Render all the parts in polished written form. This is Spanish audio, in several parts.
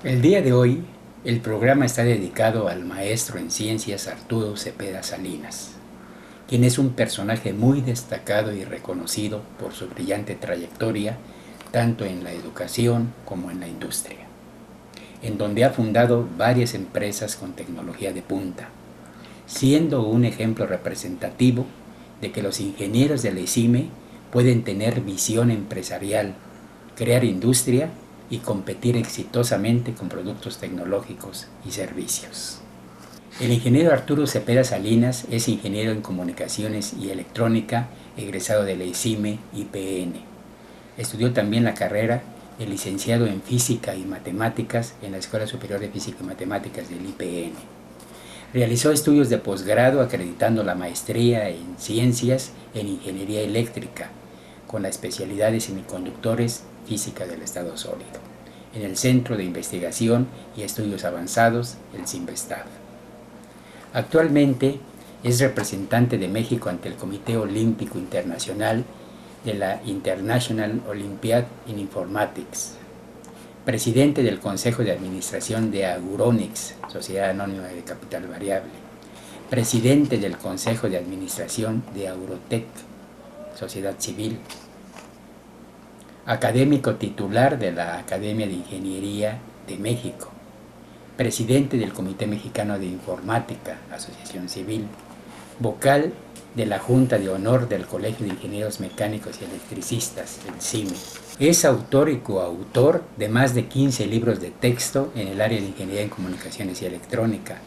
El día de hoy, el programa está dedicado al maestro en ciencias Arturo Cepeda Salinas, quien es un personaje muy destacado y reconocido por su brillante trayectoria, tanto en la educación como en la industria, en donde ha fundado varias empresas con tecnología de punta, siendo un ejemplo representativo de que los ingenieros de la ICIME pueden tener visión empresarial, crear industria y competir exitosamente con productos tecnológicos y servicios. El ingeniero Arturo Cepeda Salinas es ingeniero en comunicaciones y electrónica, egresado de la ICIME IPN. Estudió también la carrera de licenciado en física y matemáticas en la Escuela Superior de Física y Matemáticas del IPN. Realizó estudios de posgrado acreditando la maestría en ciencias en ingeniería eléctrica, con la especialidad de semiconductores, física del estado sólido, en el Centro de Investigación y Estudios Avanzados, el CINVESTAV. Actualmente es representante de México ante el Comité Olímpico Internacional de la International Olympiad in Informatics, presidente del Consejo de Administración de Aguronix, Sociedad Anónima de Capital Variable, presidente del Consejo de Administración de Aurotec, Sociedad Civil, académico titular de la Academia de Ingeniería de México, presidente del Comité Mexicano de Informática, Asociación Civil, vocal de la Junta de Honor del Colegio de Ingenieros Mecánicos y Electricistas, el CIME. Es autor y coautor de más de 15 libros de texto en el área de Ingeniería en Comunicaciones y Electrónica,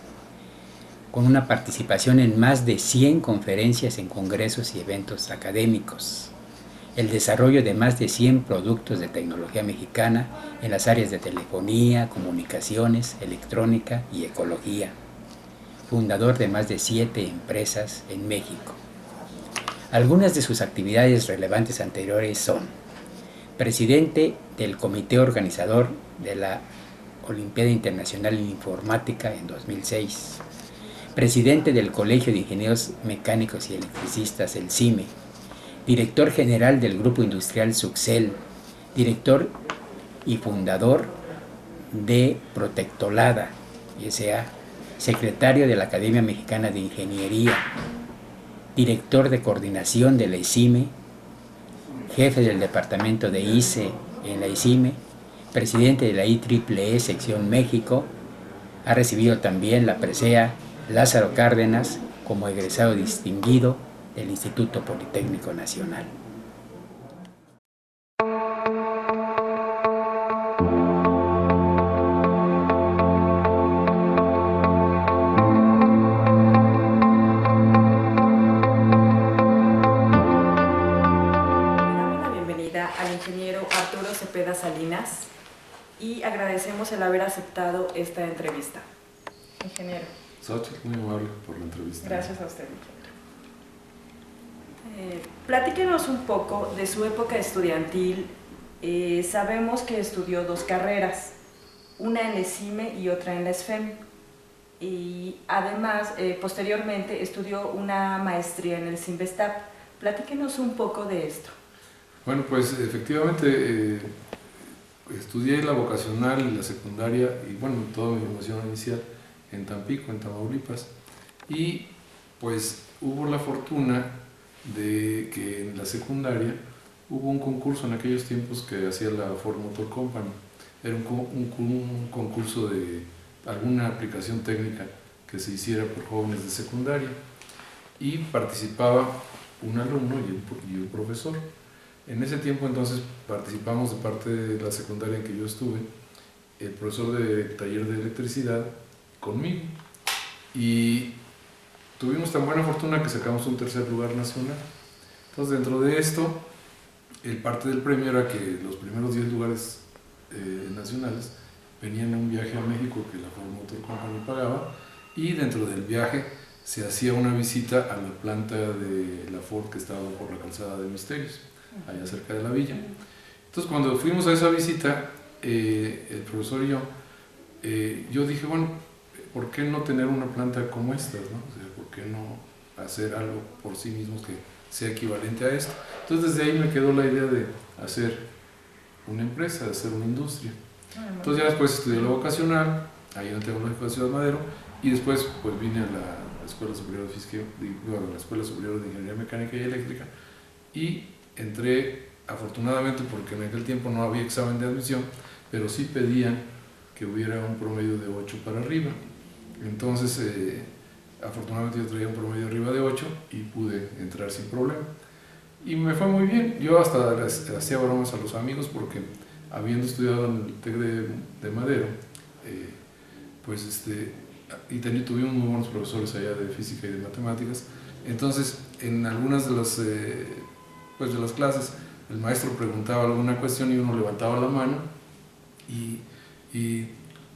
con una participación en más de 100 conferencias en congresos y eventos académicos, el desarrollo de más de 100 productos de tecnología mexicana en las áreas de telefonía, comunicaciones, electrónica y ecología, fundador de más de 7 empresas en México. Algunas de sus actividades relevantes anteriores son presidente del comité organizador de la Olimpiada Internacional en Informática en 2006, presidente del Colegio de Ingenieros Mecánicos y Electricistas, el CIME, director general del Grupo Industrial Succel, director y fundador de Protectolada, S.A., secretario de la Academia Mexicana de Ingeniería, director de coordinación de la ICIME, jefe del departamento de ICE en la ICIME, presidente de la IEEE Sección México. Ha recibido también la presea Lázaro Cárdenas como egresado distinguido del Instituto Politécnico Nacional. Al ingeniero Arturo Cepeda Salinas y agradecemos el haber aceptado esta entrevista. Ingeniero. Xochitl, muy amable por la entrevista. Gracias a usted, ingeniero. Platíquenos un poco de su época estudiantil. Sabemos que estudió 2 carreras, una en la ICIME y otra en la SFEM. Y además, posteriormente estudió una maestría en el CINVESTAV. Platíquenos un poco de esto. Bueno, pues efectivamente estudié la vocacional y la secundaria y bueno, toda mi formación inicial en Tampico, en Tamaulipas, y pues hubo la fortuna de que en la secundaria hubo un concurso en aquellos tiempos que hacía la Ford Motor Company. Era un concurso de alguna aplicación técnica que se hiciera por jóvenes de secundaria y participaba un alumno y un profesor. En ese tiempo entonces participamos de parte de la secundaria en que yo estuve, el profesor de taller de electricidad conmigo, y tuvimos tan buena fortuna que sacamos un 3er lugar nacional. Entonces dentro de esto, el parte del premio era que los primeros 10 lugares nacionales venían a un viaje a México que la Ford Motor Company pagaba, y dentro del viaje se hacía una visita a la planta de la Ford que estaba por la calzada de Misterios, allá cerca de la villa. Entonces cuando fuimos a esa visita, el profesor y yo dije, bueno, ¿por qué no tener una planta como estas, no? O sea, ¿por qué no hacer algo por sí mismos que sea equivalente a esto? Entonces desde ahí me quedó la idea de hacer una empresa, de hacer una industria. Entonces ya después estudié la vocacional, ahí en el Tecnológico de Ciudad Madero, y después pues vine a la Escuela Superior de Física, bueno, a la Escuela Superior de Ingeniería Mecánica y Eléctrica, y entré afortunadamente porque en aquel tiempo no había examen de admisión, pero sí pedían que hubiera un promedio de 8 para arriba. Entonces, afortunadamente yo traía un promedio arriba de 8 y pude entrar sin problema. Y me fue muy bien. Yo hasta hacía bromas a los amigos porque habiendo estudiado en el TEC de Madero, pues tuvimos muy buenos profesores allá de física y de matemáticas. Entonces, en algunas de las clases, el maestro preguntaba alguna cuestión y uno levantaba la mano y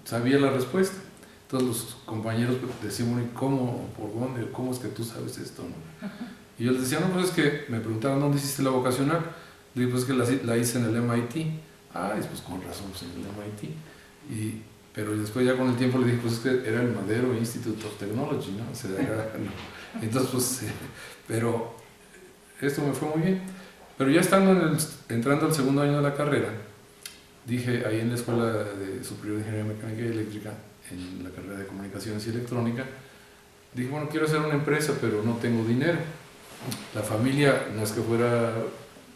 sabía la respuesta. Entonces los compañeros decían, bueno, ¿y cómo, por dónde, cómo es que tú sabes esto, no? Y yo les decía, no, pues es que me preguntaban, ¿dónde hiciste la vocacional? Le digo, pues es que la hice en el MIT. Ah, y pues con razón, pues en el MIT. Pero después ya con el tiempo le dije, pues es que era el Madero Institute of Technology, ¿no? O sea, no. Entonces, pues, pero esto me fue muy bien. Pero ya entrando al segundo año de la carrera, dije ahí en la Escuela Superior de Ingeniería Mecánica y Eléctrica, en la carrera de Comunicaciones y Electrónica, dije, bueno, quiero hacer una empresa, pero no tengo dinero. La familia no es que fuera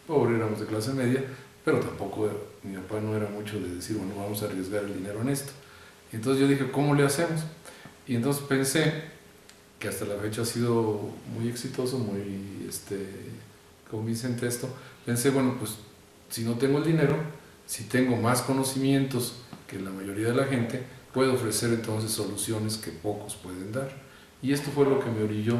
pobre, éramos de clase media, pero tampoco mi papá no era mucho de decir, bueno, vamos a arriesgar el dinero en esto. Entonces yo dije, ¿cómo le hacemos? Y entonces pensé, que hasta la fecha ha sido muy exitoso, muy convincente esto, pensé, bueno, pues si no tengo el dinero, si tengo más conocimientos que la mayoría de la gente, puedo ofrecer entonces soluciones que pocos pueden dar. Y esto fue lo que me orilló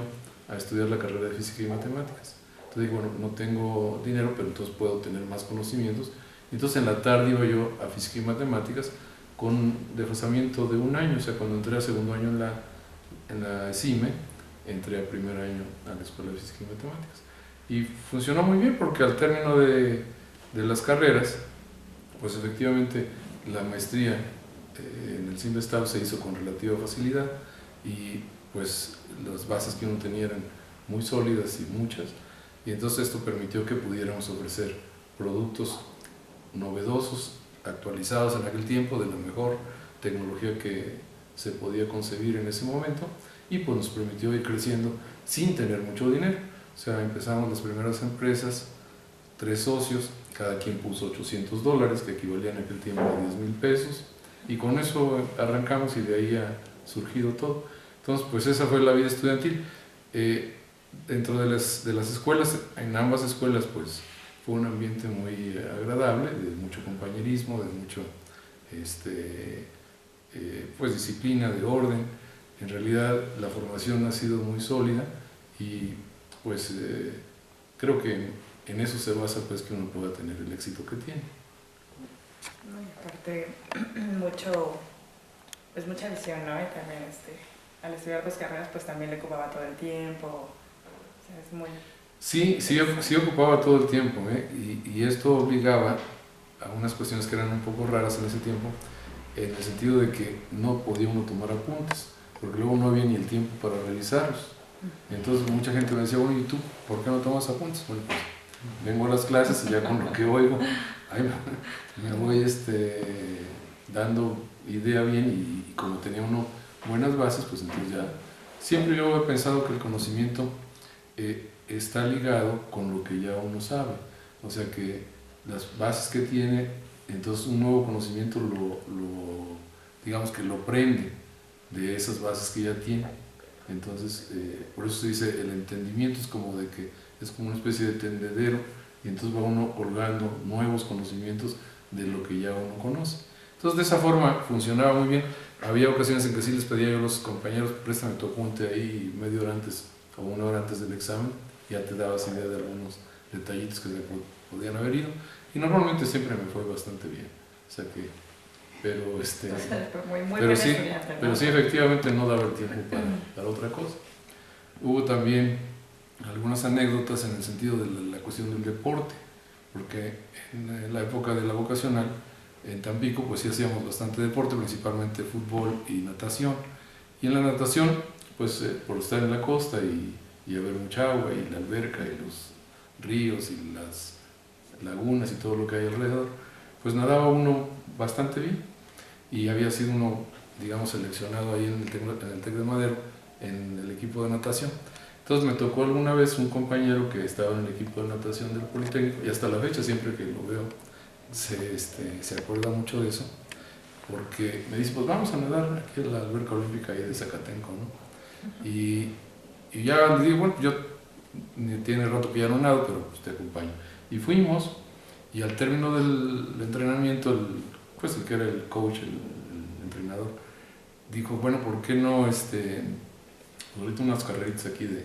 a estudiar la carrera de Física y Matemáticas. Entonces dije, bueno, no tengo dinero, pero entonces puedo tener más conocimientos. Entonces en la tarde iba yo a Física y Matemáticas con un desfasamiento de un año, o sea, cuando entré a segundo año en la CIME, entré a primer año a la Escuela de Física y Matemáticas. Y funcionó muy bien porque al término de las carreras, pues efectivamente la maestría en el CIMBESTAB se hizo con relativa facilidad y pues las bases que uno tenía eran muy sólidas y muchas, y entonces esto permitió que pudiéramos ofrecer productos novedosos, actualizados en aquel tiempo, de la mejor tecnología que se podía concebir en ese momento, y pues nos permitió ir creciendo sin tener mucho dinero. O sea, empezamos las primeras empresas, 3 socios, cada quien puso $800, que equivalían en aquel tiempo a 10,000 pesos, y con eso arrancamos y de ahí ha surgido todo. Entonces, pues esa fue la vida estudiantil. Dentro de las escuelas, en ambas escuelas, pues fue un ambiente muy agradable, de mucho compañerismo, de mucho pues disciplina, de orden. En realidad la formación ha sido muy sólida y pues creo que en eso se basa pues que uno pueda tener el éxito que tiene. No, y aparte pues mucha visión, ¿no? Y también al estudiar 2 carreras pues también le ocupaba todo el tiempo, o sea, es muy... Sí ocupaba todo el tiempo, y esto obligaba a unas cuestiones que eran un poco raras en ese tiempo, en el sentido de que no podía uno tomar apuntes, porque luego no había ni el tiempo para realizarlos. Entonces mucha gente me decía, bueno, ¿y tú por qué no tomas apuntes? Bueno, pues vengo a las clases y ya con lo que oigo, me voy dando idea bien, y como tenía uno buenas bases, pues entonces ya... Siempre yo he pensado que el conocimiento está ligado con lo que ya uno sabe, o sea que las bases que tiene, entonces un nuevo conocimiento digamos que lo prende de esas bases que ya tiene. Entonces, por eso se dice, el entendimiento es como una especie de tendedero, y entonces va uno colgando nuevos conocimientos de lo que ya uno conoce. Entonces, de esa forma funcionaba muy bien. Había ocasiones en que sí les pedía yo a los compañeros, préstame tu apunte ahí media hora antes o 1 hora antes del examen, ya te dabas idea de algunos detallitos que se podían haber ido, y normalmente siempre me fue bastante bien. O sea que, pero pero sí, estudiante, ¿no? pero sí, efectivamente no daba el tiempo para otra cosa. Hubo también algunas anécdotas en el sentido de la cuestión del deporte, porque en la época de la vocacional en Tampico pues sí hacíamos bastante deporte, principalmente fútbol y natación, y en la natación pues por estar en la costa y haber mucha agua, y la alberca y los ríos y las lagunas y todo lo que hay alrededor, pues nadaba uno bastante bien y había sido uno, digamos, seleccionado ahí en el TEC de Madero, en el equipo de natación. Entonces me tocó alguna vez un compañero que estaba en el equipo de natación del Politécnico, y hasta la fecha siempre que lo veo se acuerda mucho de eso, porque me dice, pues vamos a nadar aquí en la alberca olímpica ahí de Zacatenco, ¿no? Y ya le digo, bueno, yo tiene rato que ya no nado, pero pues te acompaño. Y fuimos, y al término del entrenamiento, el que era el coach, el entrenador, dijo, bueno, ¿por qué no ahorita unas carreritas aquí de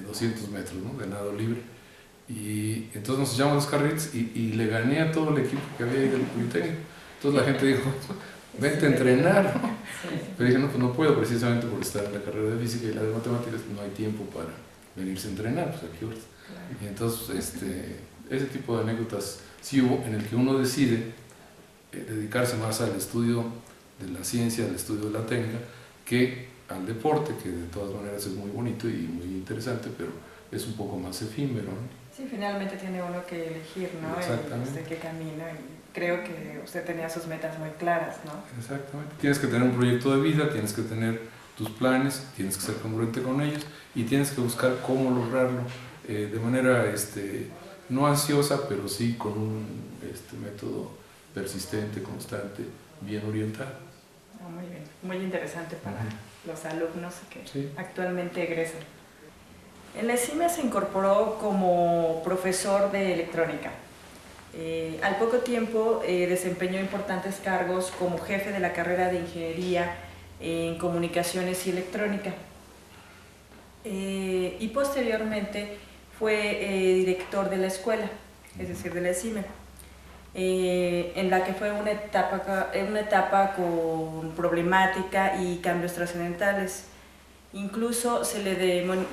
200 metros, ¿no? De nado libre? Y entonces nos echamos las carreritas y le gané a todo el equipo que había ahí del Politécnico. Entonces la gente dijo, vente a entrenar, ¿no? Pero dije, no, pues no puedo, precisamente por estar en la carrera de física y la de matemáticas, no hay tiempo para venirse a entrenar, pues aquí ahorita. Y entonces ese tipo de anécdotas sí hubo, en el que uno decide dedicarse más al estudio de la ciencia, al estudio de la técnica, que al deporte, que de todas maneras es muy bonito y muy interesante, pero es un poco más efímero, ¿no? Sí, finalmente tiene uno que elegir, ¿no? Exactamente. Qué camino, y creo que usted tenía sus metas muy claras, ¿no? Exactamente. Tienes que tener un proyecto de vida, tienes que tener tus planes, tienes que ser congruente con ellos y tienes que buscar cómo lograrlo de manera no ansiosa, pero sí con un método persistente, constante, bien orientado. Muy bien, muy interesante para los alumnos que sí. actualmente egresan. En la ESIME se incorporó como profesor de electrónica. Al poco tiempo desempeñó importantes cargos como jefe de la carrera de Ingeniería en Comunicaciones y Electrónica. Y posteriormente fue director de la escuela, es decir, de la ESIME, en la que fue una etapa con problemática y cambios trascendentales. Incluso se le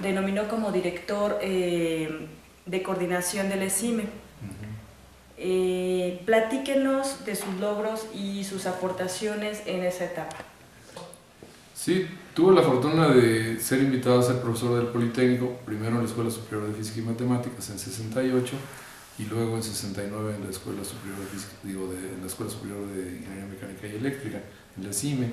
denominó como director de coordinación de la ESIME. Platíquenos de sus logros y sus aportaciones en esa etapa. Sí, tuve la fortuna de ser invitado a ser profesor del Politécnico, primero en la Escuela Superior de Física y Matemáticas en 68 y luego en 69 en la Escuela Superior de Física, en la Escuela Superior de Ingeniería Mecánica y Eléctrica, en la ESIME.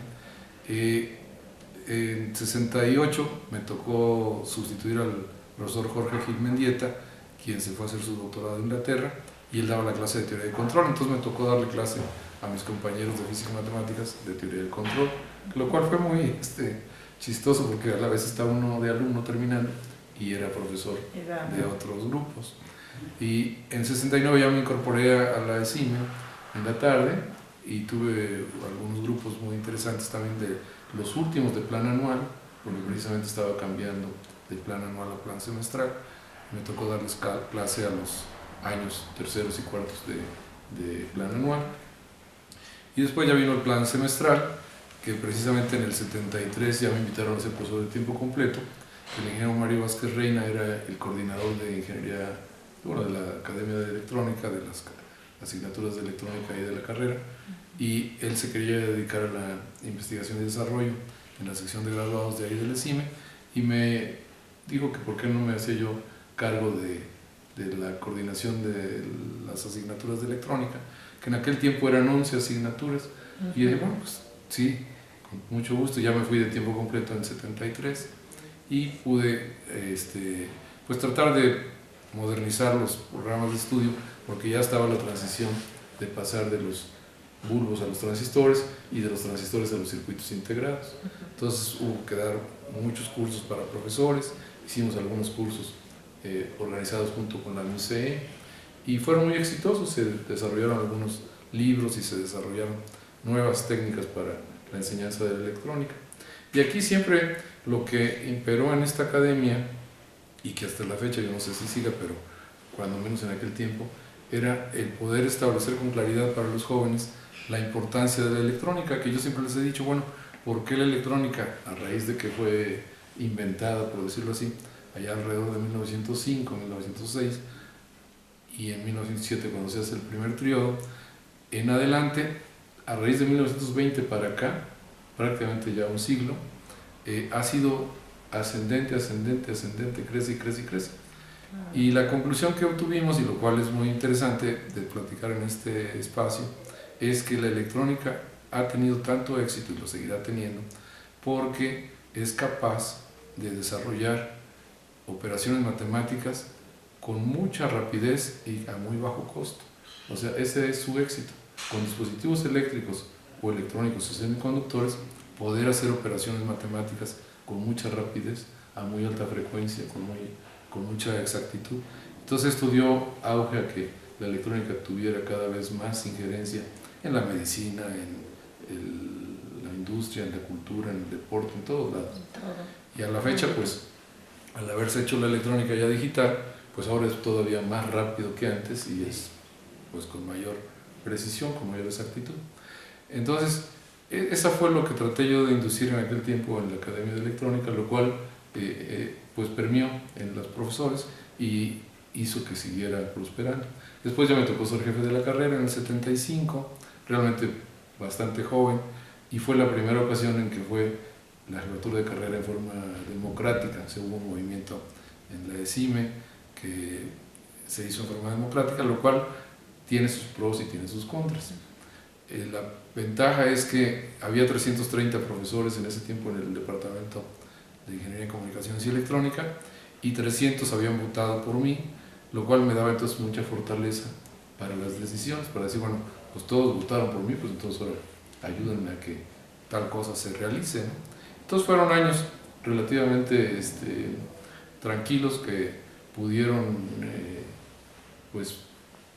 En 68 me tocó sustituir al profesor Jorge Gil Mendieta, quien se fue a hacer su doctorado en Inglaterra, y él daba la clase de teoría del control, entonces me tocó darle clase a mis compañeros de física y matemáticas de teoría del control, lo cual fue muy chistoso porque a la vez estaba uno de alumno terminando y era profesor de otros grupos. Y en 69 ya me incorporé a la ESIME en la tarde y tuve algunos grupos muy interesantes también de los últimos de plan anual, porque precisamente estaba cambiando de plan anual a plan semestral. Me tocó darles clase a los años terceros y cuartos de plan anual. Y después ya vino el plan semestral, que precisamente en el 73 ya me invitaron a ser profesor de tiempo completo. El ingeniero Mario Vázquez Reina era el coordinador de ingeniería, de la Academia de Electrónica, de las asignaturas de electrónica y de la carrera, y él se quería dedicar a la investigación y desarrollo en la sección de graduados de ahí del ESIME, y me dijo que por qué no me hacía yo cargo de la coordinación de las asignaturas de electrónica, que en aquel tiempo eran 11 asignaturas, y dije, bueno, pues sí, con mucho gusto. Ya me fui de tiempo completo en 73 y pude pues tratar de modernizar los programas de estudio, porque ya estaba la transición de pasar de los bulbos a los transistores y de los transistores a los circuitos integrados. Entonces hubo que dar muchos cursos para profesores, hicimos algunos cursos organizados junto con la MUSE y fueron muy exitosos. Se desarrollaron algunos libros y se desarrollaron nuevas técnicas para la enseñanza de la electrónica. Y aquí siempre lo que imperó en esta academia, y que hasta la fecha yo no sé si siga, pero cuando menos en aquel tiempo, era el poder establecer con claridad para los jóvenes la importancia de la electrónica, que yo siempre les he dicho, bueno, ¿por qué la electrónica? A raíz de que fue inventada, por decirlo así, allá alrededor de 1905, 1906, y en 1907 cuando se hace el primer triodo, en adelante, a raíz de 1920 para acá, prácticamente ya un siglo, ha sido ascendente, ascendente, ascendente, crece y crece y crece. Y la conclusión que obtuvimos, y lo cual es muy interesante de platicar en este espacio, es que la electrónica ha tenido tanto éxito y lo seguirá teniendo porque es capaz de desarrollar operaciones matemáticas con mucha rapidez y a muy bajo costo. O sea, ese es su éxito. Con dispositivos eléctricos o electrónicos o semiconductores, poder hacer operaciones matemáticas con mucha rapidez, a muy alta frecuencia, con mucha exactitud. Entonces esto dio auge a que la electrónica tuviera cada vez más injerencia en la medicina, en la industria, en la cultura, en el deporte, en todos lados. Y a la fecha, pues, al haberse hecho la electrónica ya digital, pues ahora es todavía más rápido que antes y es pues con mayor precisión, con mayor exactitud. Entonces, esa fue lo que traté yo de inducir en aquel tiempo en la Academia de Electrónica, lo cual pues permeó en los profesores y hizo que siguiera prosperando. Después ya me tocó ser jefe de la carrera en el 75, realmente bastante joven, y fue la primera ocasión en que fue la jefatura de carrera en forma democrática. Se hubo un movimiento en la ESIME que se hizo en forma democrática, lo cual tiene sus pros y tiene sus contras. La ventaja es que había 330 profesores en ese tiempo en el departamento de Ingeniería, Comunicaciones y Electrónica, y 300 habían votado por mí, lo cual me daba entonces mucha fortaleza para las decisiones, para decir, bueno, pues todos votaron por mí, pues entonces ahora ayúdenme a que tal cosa se realice, ¿no? Entonces fueron años relativamente tranquilos que pudieron pues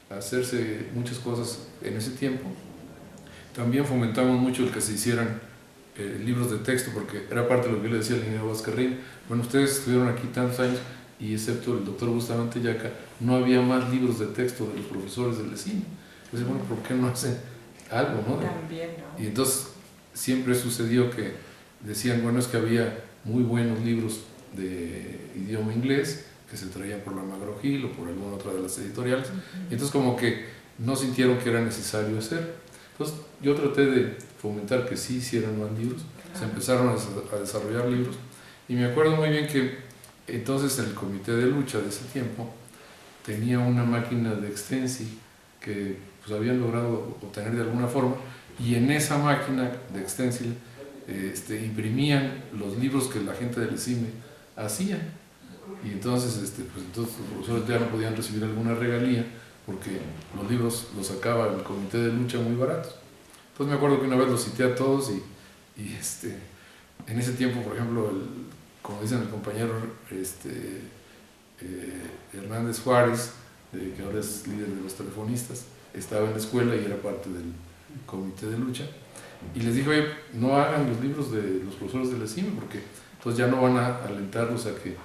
hacerse muchas cosas en ese tiempo. También fomentamos mucho el que se hicieran libros de texto, porque era parte de lo que yo le decía al ingeniero Vázquez. Bueno, ustedes estuvieron aquí tantos años y excepto el doctor Bustamante Yaca, no había más libros de texto de los profesores del ESIM. Entonces, bueno, ¿por qué no hacen algo, no? También, ¿no? Y entonces siempre sucedió que decían, bueno, es que había muy buenos libros de idioma inglés que se traían por la McGraw-Hill o por alguna otra de las editoriales, y entonces como que no sintieron que era necesario hacer. Entonces yo traté de fomentar que sí hicieran más libros, se empezaron a desarrollar libros, y me acuerdo muy bien que entonces el comité de lucha de ese tiempo tenía una máquina de Extensi que pues habían logrado obtener de alguna forma, y en esa máquina de Extensi imprimían los libros que la gente del ESIME hacía, y entonces, pues entonces los profesores ya no podían recibir alguna regalía porque los libros los sacaba el comité de lucha muy baratos. Entonces me acuerdo que una vez los cité a todos y en ese tiempo, por ejemplo, como dicen el compañero Hernández Juárez, que ahora es líder de los telefonistas, estaba en la escuela y era parte del comité de lucha, y les dijo, oye, no hagan los libros de los profesores del ESIME porque entonces ya no van a alentarlos a que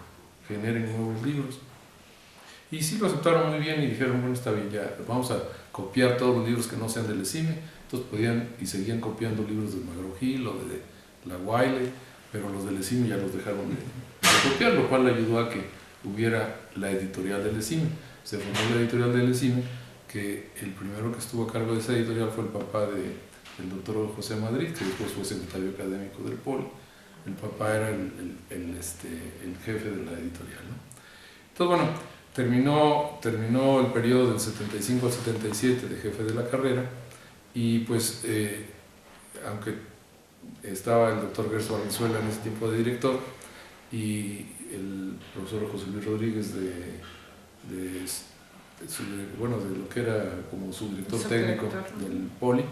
generen nuevos libros. Y sí lo aceptaron muy bien y dijeron, bueno, está bien, ya vamos a copiar todos los libros que no sean del ESIME. Entonces podían y seguían copiando libros de McGraw-Hill o de la Wiley, pero los del ESIME ya los dejaron de copiar, lo cual ayudó a que hubiera la editorial del ESIME. Se formó la editorial del ESIME, que el primero que estuvo a cargo de esa editorial fue el papá del doctor José Madrid, que después fue secretario académico del Poli. El papá era el jefe de la editorial, ¿no? Entonces, bueno, terminó el periodo del 75 al 77 de jefe de la carrera, y pues, aunque estaba el doctor Gerson Valenzuela en ese tiempo de director, y el profesor José Luis Rodríguez de lo que era como subdirector técnico del Poli,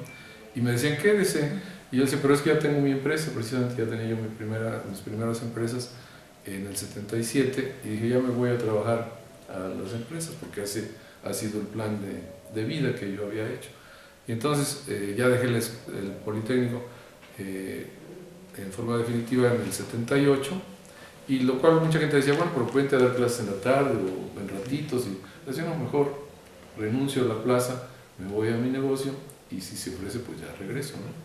y me decían, quédese. Y yo decía, pero es que ya tengo mi empresa, precisamente ya tenía yo mis primeras empresas en el 77, y dije, ya me voy a trabajar a las empresas, porque ese ha sido el plan de vida que yo había hecho. Y entonces ya dejé el Politécnico en forma definitiva en el 78, y lo cual mucha gente decía, bueno, pero vente a dar clases en la tarde o en ratitos, y decía, no, mejor renuncio a la plaza, me voy a mi negocio, y si se ofrece, pues ya regreso, ¿no?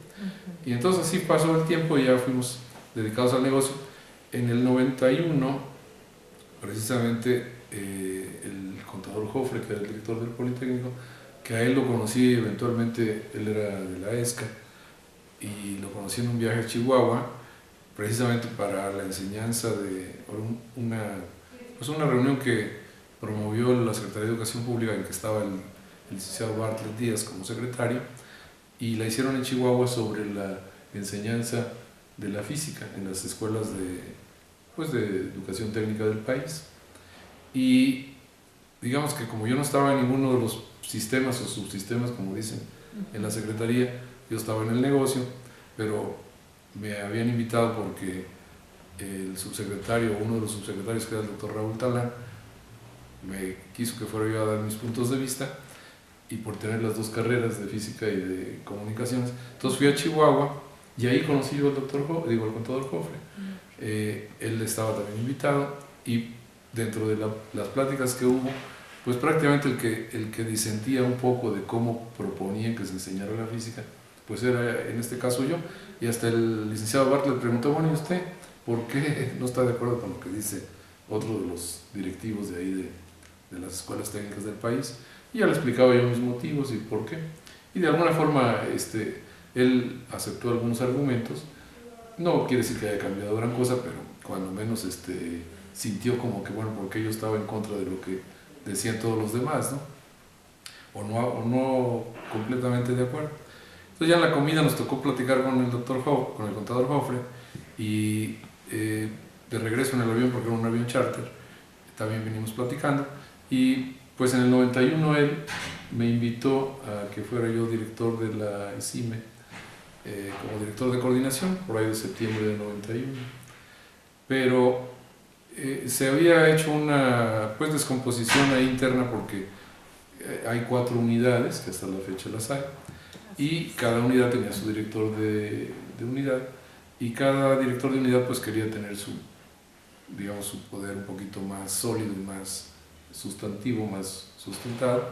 Y entonces así pasó el tiempo y ya fuimos dedicados al negocio. En el 91, precisamente, el contador Jofre, que era el director del Politécnico, que a él lo conocí eventualmente, él era de la ESCA, y lo conocí en un viaje a Chihuahua, precisamente para la enseñanza de una reunión que promovió la Secretaría de Educación Pública, en que estaba el licenciado Bartlett Díaz como secretario, y la hicieron en Chihuahua sobre la enseñanza de la física en las escuelas de educación técnica del país. Y digamos que como yo no estaba en ninguno de los sistemas o subsistemas, como dicen en la Secretaría, yo estaba en el negocio, pero me habían invitado porque el subsecretario, uno de los subsecretarios, que era el doctor Raúl Talán, me quiso que fuera yo a dar mis puntos de vista, y por tener las dos carreras de física y de comunicaciones. Entonces fui a Chihuahua y ahí conocí yo al al contador Jofre. Él estaba también invitado, y dentro de las pláticas que hubo, pues prácticamente el que disentía un poco de cómo proponían que se enseñara la física, pues era en este caso yo. Y hasta el licenciado Bartlett le preguntó, bueno, ¿y usted por qué no está de acuerdo con lo que dice otro de los directivos de ahí de las escuelas técnicas del país? Y ya le explicaba yo mis motivos y por qué. Y de alguna forma él aceptó algunos argumentos. No quiere decir que haya cambiado gran cosa, pero cuando menos sintió como que, bueno, porque yo estaba en contra de lo que decían todos los demás, ¿no? O no completamente de acuerdo. Entonces ya en la comida nos tocó platicar con el con el contador Jofre, y de regreso en el avión, porque era un avión charter, también venimos platicando, y pues en el 91 él me invitó a que fuera yo director de la ESIME, como director de coordinación, por ahí de septiembre del 91. Pero se había hecho una descomposición ahí interna, porque hay 4 unidades, que hasta la fecha las hay, y cada unidad tenía su director de unidad, y cada director de unidad pues quería tener su poder un poquito más sólido y más sustantivo, más sustentado,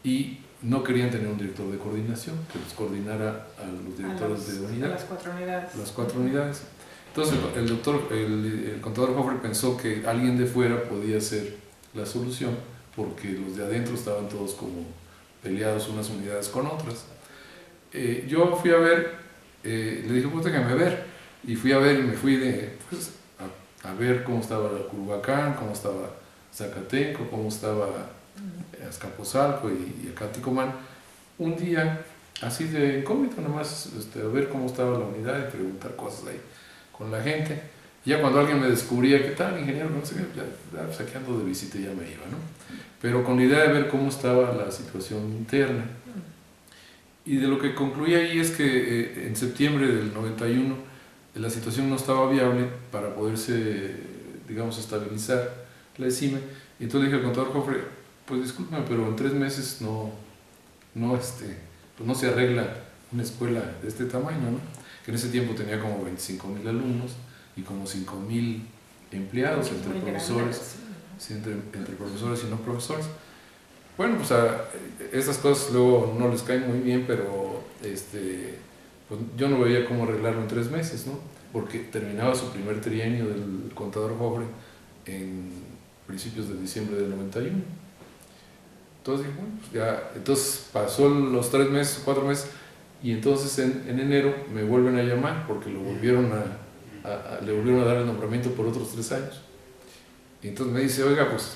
y no querían tener un director de coordinación que los coordinara a los directores de unidad. A las 4 unidades. Las 4 unidades. Entonces el contador Jofre pensó que alguien de fuera podía ser la solución, porque los de adentro estaban todos como peleados unas unidades con otras. Yo fui a ver, le dije, pues déjame ver, y fui a ver, y me fui a ver cómo estaba Culhuacán, cómo estaba Zacatenco, cómo estaba Azcapotzalco y Acaticomán, un día así de incógnito, nomás a ver cómo estaba la unidad y preguntar cosas ahí con la gente. Y ya cuando alguien me descubría, ¿qué tal, ingeniero? No sé qué, ya saqueando de visita ya me iba, ¿no? Pero con la idea de ver cómo estaba la situación interna. Y de lo que concluí ahí es que en septiembre del 91 la situación no estaba viable para poderse, digamos, estabilizar la ESIME. Y entonces le dije al contador Jofre, pues discúlpame, pero en 3 meses pues no se arregla una escuela de este tamaño, ¿no? Que en ese tiempo tenía como 25,000 alumnos y como 5,000 empleados entre profesores, entre profesores y no profesores. Bueno, pues estas cosas luego no les caen muy bien, pero pues yo no veía cómo arreglarlo en 3 meses, ¿no? Porque terminaba su primer trienio del contador Jofre en principios de diciembre del 91. Entonces dije, bueno, pues ya, entonces pasó los 3 meses, 4 meses, y entonces en enero me vuelven a llamar porque le volvieron a dar el nombramiento por otros 3 años. Y entonces me dice, oiga, pues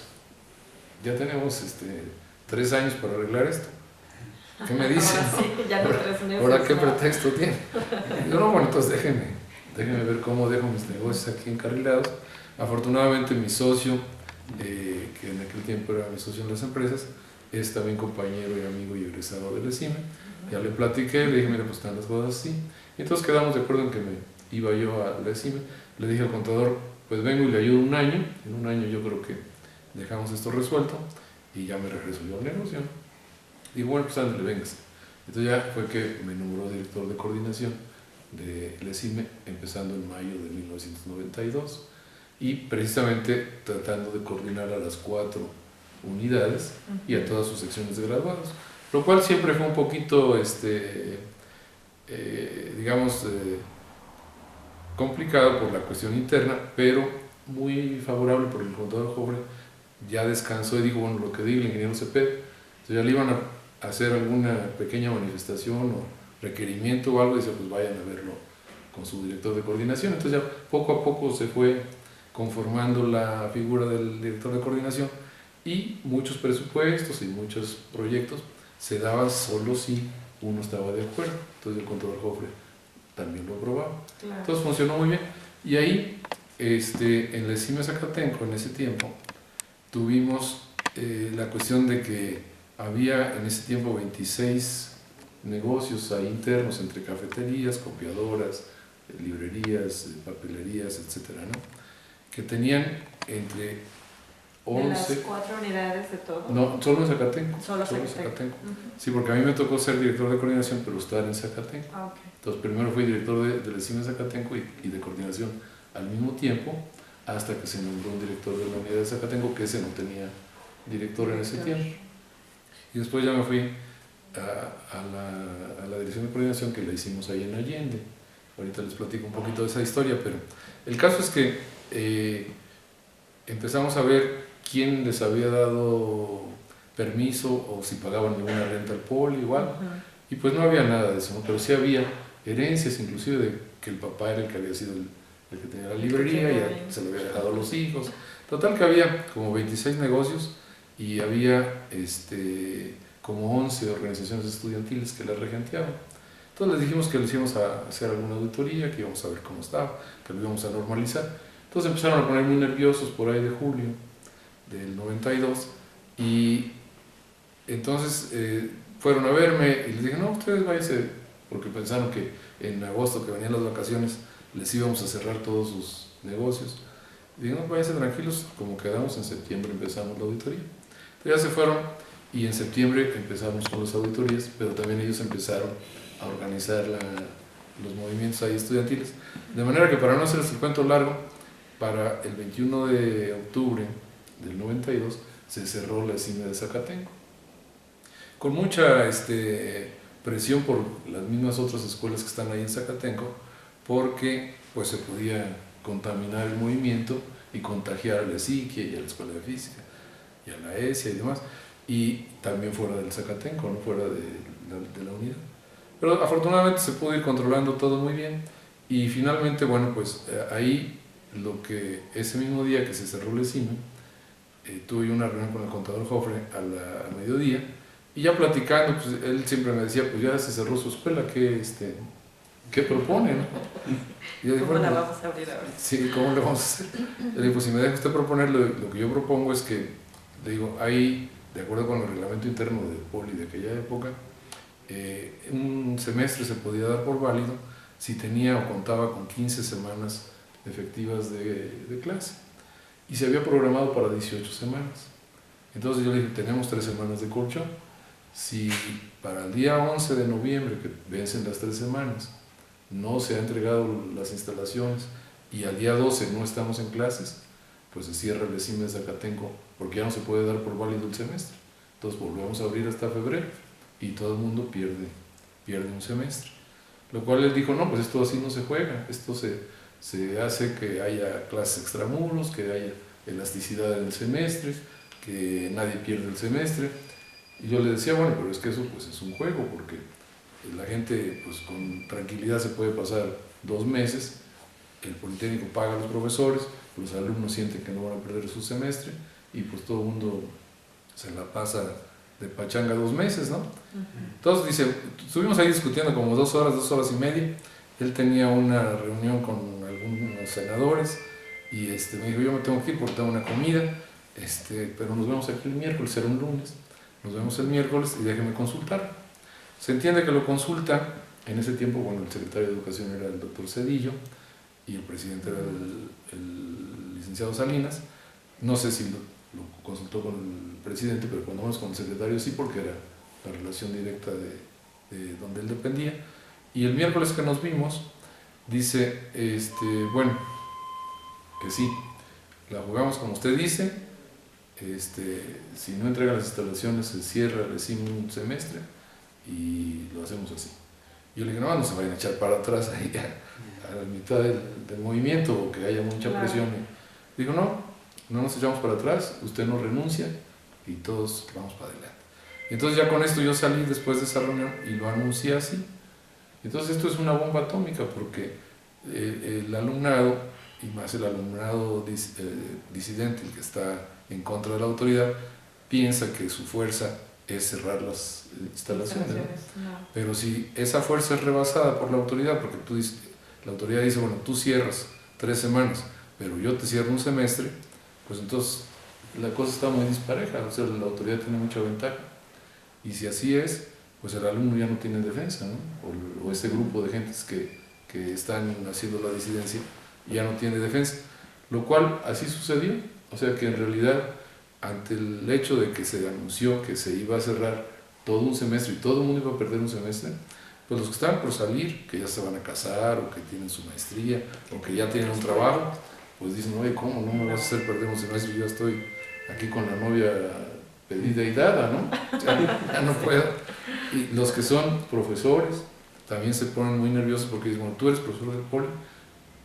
ya tenemos 3 años para arreglar esto. ¿Qué me dice? Sí, ya no 3 meses. ¿Ahora qué pretexto tiene? Y yo, no, bueno, entonces déjeme ver cómo dejo mis negocios aquí encarrilados. Afortunadamente mi socio, que en aquel tiempo era mi socio en las empresas, es también compañero y amigo y egresado de la ESIME. Ya le platiqué, le dije, mira, pues están las cosas así. Y entonces quedamos de acuerdo en que me iba yo a la ESIME. Le dije al contador, pues vengo y le ayudo 1 año. En 1 año yo creo que dejamos esto resuelto y ya me regreso yo al negocio. Y bueno, pues ándale, véngase. Entonces ya fue que me nombró director de coordinación de la ESIME, empezando en mayo de 1992. Y precisamente tratando de coordinar a las 4 unidades y a todas sus secciones de graduados, lo cual siempre fue un poquito, complicado por la cuestión interna, pero muy favorable porque el contador Jofre ya descansó y dijo, bueno, lo que diga el ingeniero Cepeda. Entonces ya le iban a hacer alguna pequeña manifestación o requerimiento o algo, y dice, pues vayan a verlo con su director de coordinación. Entonces ya poco a poco se fue conformando la figura del director de coordinación, y muchos presupuestos y muchos proyectos se daban solo si uno estaba de acuerdo. Entonces el contador Jofre también lo aprobaba. Claro. Entonces funcionó muy bien. Y ahí, en la ESIME Zacatenco, en ese tiempo, tuvimos la cuestión de que había en ese tiempo 26 negocios ahí internos entre cafeterías, copiadoras, librerías, papelerías, etcétera, ¿no? Que tenían entre 11... ¿De las 4 unidades de todo? No, solo en Zacatenco. Solo Zacatenco. Zacatenco. Sí, porque a mí me tocó ser director de coordinación, pero estar en Zacatenco. Ah, ok. Entonces primero fui director de la ESIME Zacatenco y de coordinación al mismo tiempo, hasta que se nombró un director de la unidad de Zacatenco, que ese no tenía director en ese tiempo. Y después ya me fui a la dirección de coordinación, que la hicimos ahí en Allende. Ahorita les platico un poquito de esa historia, pero el caso es que empezamos a ver quién les había dado permiso o si pagaban alguna renta al poli, igual. Y pues no había nada de eso, ¿no? Pero sí había herencias, inclusive de que el papá era el que había sido el que tenía la librería y se lo había dejado a los hijos. Total que había como 26 negocios y había como 11 organizaciones estudiantiles que la regenteaban. Entonces les dijimos que les íbamos a hacer alguna auditoría, que íbamos a ver cómo estaba, que lo íbamos a normalizar. Entonces empezaron a poner muy nerviosos por ahí de julio del 92 y entonces fueron a verme y les dije, no, ustedes váyanse, porque pensaron que en agosto, que venían las vacaciones, les íbamos a cerrar todos sus negocios. Y dije, no, váyanse tranquilos, como quedamos, en septiembre empezamos la auditoría. Entonces ya se fueron y en septiembre empezamos con las auditorías, pero también ellos empezaron a organizar los movimientos ahí estudiantiles. De manera que, para no hacerles el cuento largo, para el 21 de octubre del 92 se cerró la ESIME de Zacatenco. Con mucha presión por las mismas otras escuelas que están ahí en Zacatenco, porque pues se podía contaminar el movimiento y contagiar a la Psique y a la Escuela de Física y a la ESIA y demás, y también fuera del Zacatenco, no fuera de la unidad. Pero afortunadamente se pudo ir controlando todo muy bien y finalmente, bueno, pues ahí lo que ese mismo día que se cerró la ESIME, tuve una reunión con el contador Jofre a mediodía y ya platicando, pues él siempre me decía, pues ya se cerró su escuela, ¿qué propone? ¿No? Y yo dije, ¿Cómo bueno, la vamos a abrir ahora? Sí, ¿cómo le vamos a hacer? Le digo, pues si me deja usted proponer, lo que yo propongo es que, le digo, ahí, de acuerdo con el reglamento interno del poli de aquella época, un semestre se podía dar por válido si tenía o contaba con 15 semanas efectivas de clase y se había programado para 18 semanas. Entonces yo le dije, tenemos 3 semanas de colchón. Si para el día 11 de noviembre, que vencen las 3 semanas, no se ha entregado las instalaciones y al día 12 no estamos en clases, pues se cierra el ESIME de Zacatenco porque ya no se puede dar por válido el semestre. Entonces volvemos a abrir hasta febrero y todo el mundo pierde un semestre. Lo cual él dijo, no, pues esto así no se juega, esto se hace que haya clases extramuros, que haya elasticidad en el semestre, que nadie pierda el semestre. Y yo le decía, bueno, pero es que eso pues es un juego, porque la gente pues con tranquilidad se puede pasar 2 meses, el Politécnico paga a los profesores, los alumnos sienten que no van a perder su semestre y pues todo el mundo se la pasa de pachanga 2 meses, ¿no? Entonces dice, estuvimos ahí discutiendo como 2 horas, 2 horas y media. Él tenía una reunión con algunos senadores y me dijo, yo me tengo que ir porque tengo una comida, pero nos vemos aquí el miércoles, era un lunes, nos vemos el miércoles y déjeme consultar. Se entiende que lo consulta, en ese tiempo, bueno, el secretario de Educación era el doctor Cedillo y el presidente era el licenciado Salinas. No sé si lo consultó con el presidente, pero cuando menos con el secretario sí, porque era la relación directa de donde él dependía. Y el miércoles que nos vimos, dice, bueno, que sí, la jugamos como usted dice, si no entrega las instalaciones se cierra recién un semestre y lo hacemos así. Y yo le dije, no se vayan a echar para atrás ahí a la mitad del movimiento o que haya mucha presión. Y digo, no nos echamos para atrás, usted no renuncia y todos vamos para adelante. Y entonces ya con esto yo salí después de esa reunión y lo anuncié así. Entonces esto es una bomba atómica porque el alumnado y más el alumnado disidente, el que está en contra de la autoridad, piensa que su fuerza es cerrar las instalaciones, ¿no? Pero si esa fuerza es rebasada por la autoridad, porque la autoridad dice, bueno, tú cierras 3 semanas, pero yo te cierro un semestre, pues entonces la cosa está muy dispareja, o sea, la autoridad tiene mucha ventaja. Y si así es, pues el alumno ya no tiene defensa, ¿no? O ese grupo de gentes que están haciendo la disidencia ya no tiene defensa. Lo cual así sucedió, o sea que en realidad, ante el hecho de que se anunció que se iba a cerrar todo un semestre y todo el mundo iba a perder un semestre, pues los que estaban por salir, que ya se van a casar o que tienen su maestría o que ya tienen un trabajo, pues dicen, oye, ¿cómo no me vas a hacer perder un semestre? Yo ya estoy aquí con la novia pedida y dada, ¿no? Ya no puedo. Y los que son profesores también se ponen muy nerviosos porque dicen, bueno, tú eres profesor del poli,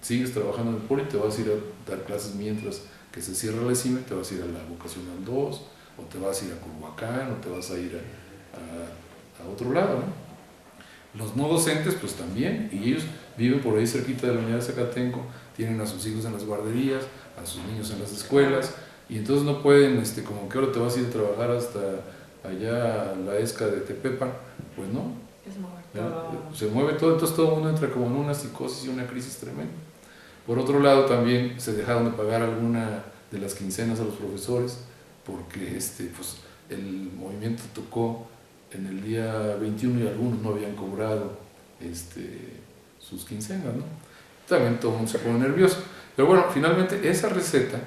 sigues trabajando en el poli, te vas a ir a dar clases mientras que se cierra la ESIME, te vas a ir a la vocacional 2, o te vas a ir a Culhuacán, o te vas a ir a otro lado, ¿no? Los no docentes, pues también, y ellos viven por ahí cerquita de la unidad de Zacatenco, tienen a sus hijos en las guarderías, a sus niños en las escuelas, y entonces no pueden, como que ahora te vas a ir a trabajar hasta allá a la ESCA de Tepepan, pues no. Se mueve todo, entonces todo el mundo entra como en una psicosis y una crisis tremenda. Por otro lado, también se dejaron de pagar alguna de las quincenas a los profesores, porque pues, el movimiento tocó en el día 21 y algunos no habían cobrado sus quincenas, ¿no? También todo el mundo se pone nervioso. Pero bueno, finalmente esa receta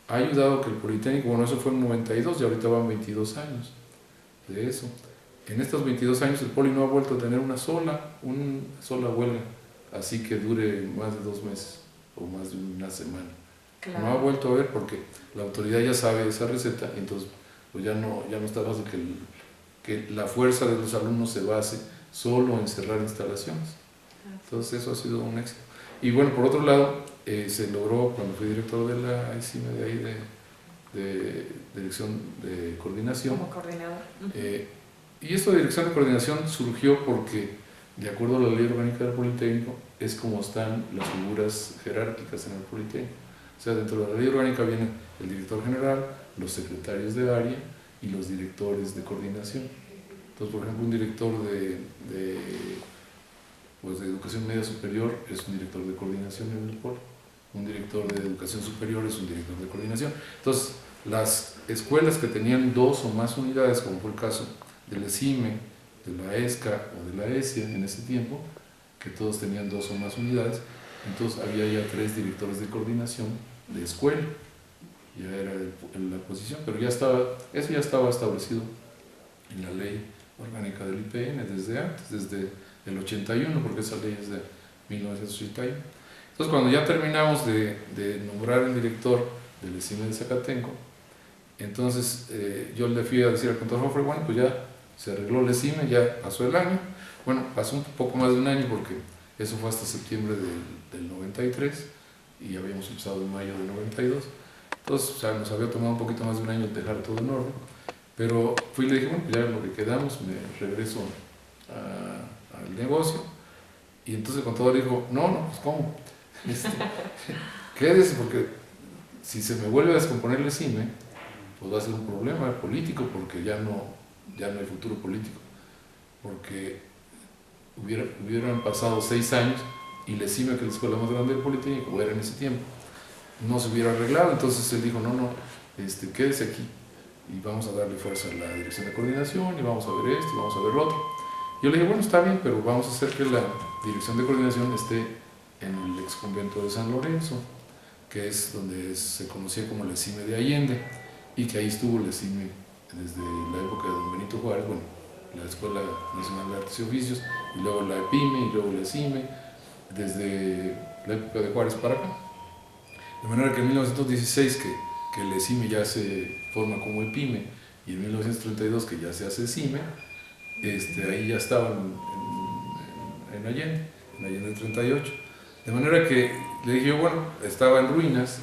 ha ayudado a que el Politécnico, bueno, eso fue en 92 y ahorita van 22 años de eso. En estos 22 años el Poli no ha vuelto a tener una sola huelga, así que dure más de 2 meses o más de una semana. Claro. No ha vuelto a ver porque la autoridad ya sabe esa receta, y entonces pues ya no está fácil que la fuerza de los alumnos se base solo en cerrar instalaciones. Entonces eso ha sido un éxito. Y bueno, por otro lado, se logró, cuando fui director de la ESIME de ahí, de Dirección de Coordinación. Como coordinador. Y esto de Dirección de Coordinación surgió porque, de acuerdo a la Ley Orgánica del Politécnico, es como están las figuras jerárquicas en el Politécnico. O sea, dentro de la Ley Orgánica viene el director general, los secretarios de área y los directores de coordinación. Entonces, por ejemplo, un director de educación media superior es un director de coordinación en el Poli. Un director de educación superior es un director de coordinación. Entonces, las escuelas que tenían 2 o más unidades, como fue el caso de la ESIME, de la ESCA o de la ESIA en ese tiempo, que todos tenían 2 o más unidades, entonces había ya 3 directores de coordinación de escuela. Ya era en la posición, pero eso ya estaba establecido en la ley orgánica del IPN desde antes, desde el 81, porque esa ley es de 1981. Entonces, cuando ya terminamos de nombrar el director del ESIME de Zacatenco, entonces yo le fui a decir al contador, bueno, pues ya se arregló el ESIME, ya pasó el año. Bueno, pasó un poco más de un año porque eso fue hasta septiembre del 93 y habíamos empezado en mayo del 92. Entonces, o sea, nos había tomado un poquito más de un año dejar todo en orden, pero fui y le dije, bueno, ya lo que quedamos, me regreso al negocio. Y entonces el contador dijo, no, pues ¿cómo? Quédese, porque si se me vuelve a descomponer el ESIME, pues va a ser un problema político, porque ya no hay futuro político, porque hubieran pasado 6 años y el ESIME, que es la escuela más grande del Politécnico, era en ese tiempo, no se hubiera arreglado. Entonces él dijo, no, quédese aquí y vamos a darle fuerza a la dirección de coordinación y vamos a ver esto y vamos a ver lo otro. Yo le dije, bueno, está bien, pero vamos a hacer que la dirección de coordinación esté en el ex convento de San Lorenzo, que es donde se conocía como la ESIME de Allende, y que ahí estuvo la ESIME desde la época de don Benito Juárez, bueno, la Escuela Nacional de Artes y Oficios, y luego la EPIME, y luego la ESIME, desde la época de Juárez para acá. De manera que en 1916, que la ESIME ya se forma como EPIME, y en 1932 que ya se hace ESIME, ahí ya estaban en Allende 38. De manera que le dije yo, bueno, estaba en ruinas,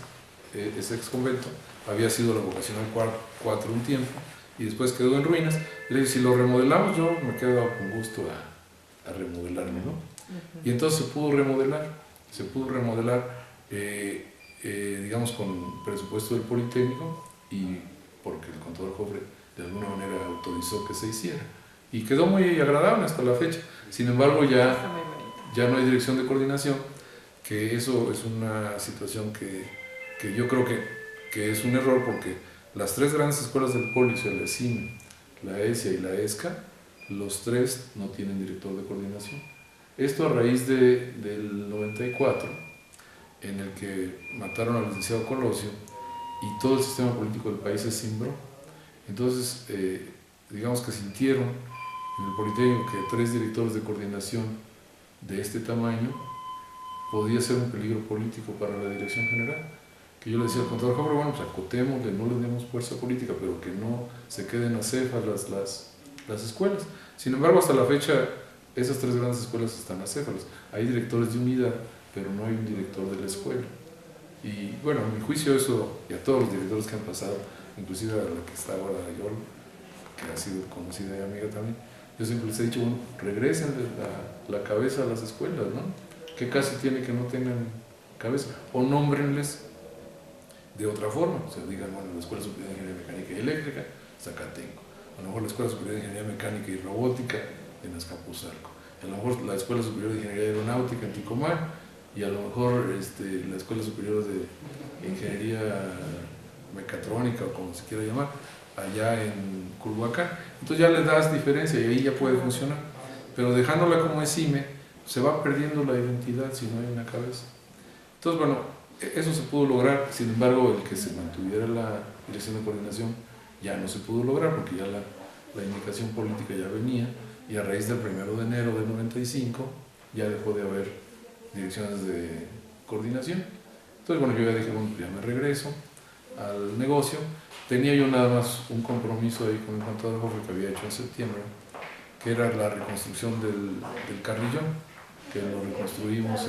ese ex convento, había sido la vocacional 4 un tiempo, y después quedó en ruinas. Y le dije, si lo remodelamos, yo me quedo con gusto a remodelarme, ¿no? Y entonces se pudo remodelar digamos con presupuesto del Politécnico y porque el contador Jofre de alguna manera autorizó que se hiciera. Y quedó muy agradable hasta la fecha. Sin embargo, ya no hay dirección de coordinación, que eso es una situación que yo creo que es un error, porque las tres grandes escuelas del Poli, o sea, la ESIME, la ESIA y la ESCA, los tres no tienen director de coordinación. Esto a raíz del 94, en el que mataron al licenciado Colosio y todo el sistema político del país se cimbró. Entonces, digamos que sintieron en el Politécnico que tres directores de coordinación de este tamaño podía ser un peligro político para la dirección general. Que yo le decía al contador Jofre, bueno, pues acotémosle, no le demos fuerza política, pero que no se queden acefas las escuelas. Sin embargo, hasta la fecha, esas tres grandes escuelas están acéfalas. Hay directores de unidad, pero no hay un director de la escuela. Y bueno, a mi juicio eso, y a todos los directores que han pasado, inclusive a la que está ahora Yol, que ha sido conocida y amiga también, yo siempre les he dicho, bueno, regresen la cabeza a las escuelas, ¿no? ¿Qué caso tiene que no tengan cabeza? O nómbrenles de otra forma, o sea, digan, bueno, la Escuela Superior de Ingeniería Mecánica y Eléctrica, Zacatenco, a lo mejor la Escuela Superior de Ingeniería Mecánica y Robótica en Azcapotzalco, a lo mejor la Escuela Superior de Ingeniería Aeronáutica en Ticomán, y a lo mejor la Escuela Superior de Ingeniería Mecatrónica, o como se quiera llamar, allá en Culhuacán. Entonces ya le das diferencia y ahí ya puede funcionar, pero dejándola como ESIME, se va perdiendo la identidad si no hay una cabeza. Entonces, bueno, eso se pudo lograr, sin embargo, el que se mantuviera la dirección de coordinación ya no se pudo lograr, porque ya la indicación política ya venía, y a raíz del 1 de enero del 95 ya dejó de haber direcciones de coordinación. Entonces, bueno, yo ya dije, bueno, ya me regreso al negocio. Tenía yo nada más un compromiso ahí con el contador Jofre que había hecho en septiembre, que era la reconstrucción del carrillón, que lo reconstruimos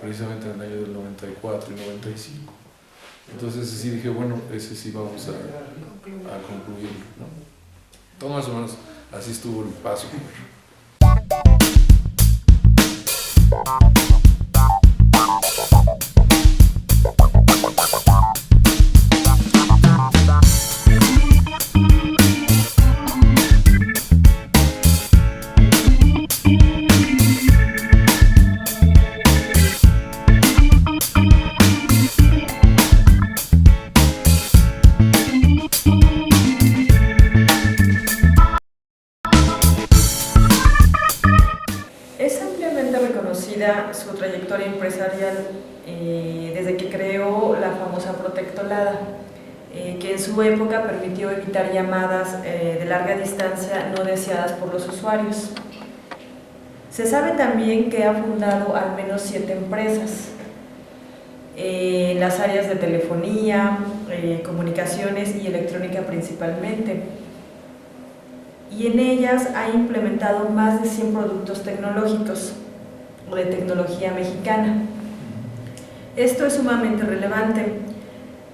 precisamente en el año del 94 y 95. Entonces sí dije, bueno, ese sí vamos a concluirlo, ¿no? Todo más o menos así estuvo el paso. Su trayectoria empresarial desde que creó la famosa Protectolada, que en su época permitió evitar llamadas de larga distancia no deseadas por los usuarios. Se sabe también que ha fundado al menos 7 empresas en las áreas de telefonía, comunicaciones y electrónica principalmente, y en ellas ha implementado más de 100 productos tecnológicos o de tecnología mexicana. Esto es sumamente relevante,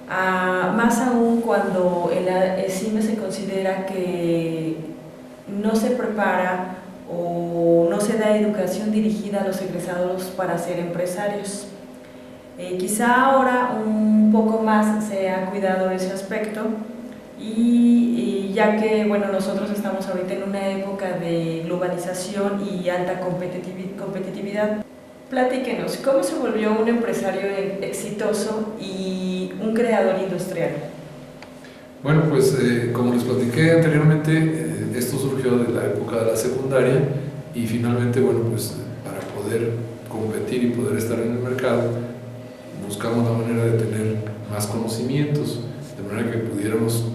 más aún cuando el ESIME se considera que no se prepara o no se da educación dirigida a los egresados para ser empresarios. Quizá ahora un poco más se ha cuidado ese aspecto, y ya que bueno, nosotros estamos ahorita en una época de globalización y alta competitividad, platíquenos, ¿cómo se volvió un empresario exitoso y un creador industrial? Bueno, pues como les platiqué anteriormente, esto surgió de la época de la secundaria, y finalmente, bueno, pues para poder competir y poder estar en el mercado, buscamos la manera de tener más conocimientos, de manera que pudiéramos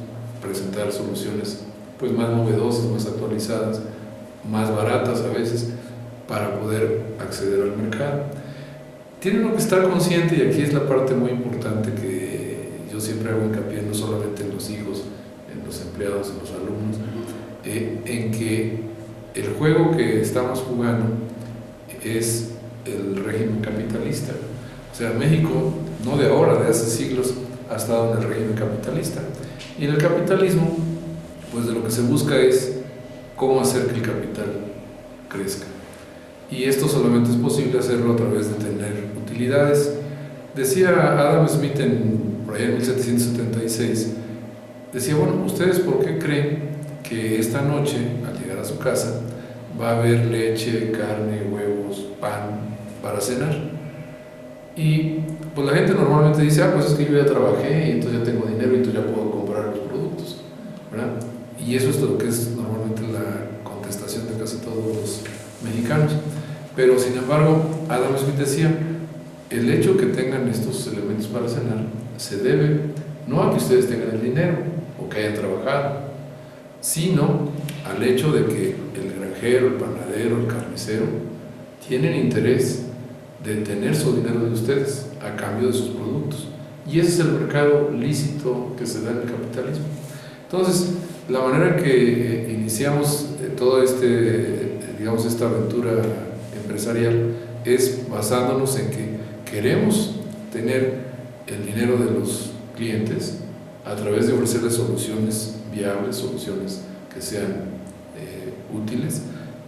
presentar soluciones pues más novedosas, más actualizadas, más baratas a veces, para poder acceder al mercado. Tiene uno que estar consciente, y aquí es la parte muy importante que yo siempre hago hincapié, no solamente en los hijos, en los empleados, en los alumnos, en que el juego que estamos jugando es el régimen capitalista. O sea, México, no de ahora, de hace siglos, ha estado en el régimen capitalista. Y en el capitalismo, pues de lo que se busca es cómo hacer que el capital crezca. y esto solamente es posible hacerlo a través de tener utilidades. Decía Adam Smith por allá en 1776, decía, bueno, ¿ustedes por qué creen que esta noche, al llegar a su casa, va a haber leche, carne, huevos, pan para cenar? Y pues la gente normalmente dice, pues es que yo ya trabajé y entonces ya tengo dinero y entonces ya puedo comprar los productos, ¿verdad? Y eso es lo que es normalmente la contestación de casi todos los mexicanos. Pero sin embargo, Adam Smith decía, el hecho que tengan estos elementos para cenar se debe no a que ustedes tengan el dinero o que hayan trabajado, sino al hecho de que el granjero, el panadero, el carnicero tienen interés de tener su dinero de ustedes a cambio de sus productos. Y ese es el mercado lícito que se da en el capitalismo. Entonces, la manera en que iniciamos todo digamos, esta aventura empresarial es basándonos en que queremos tener el dinero de los clientes a través de ofrecerles soluciones viables, soluciones que sean útiles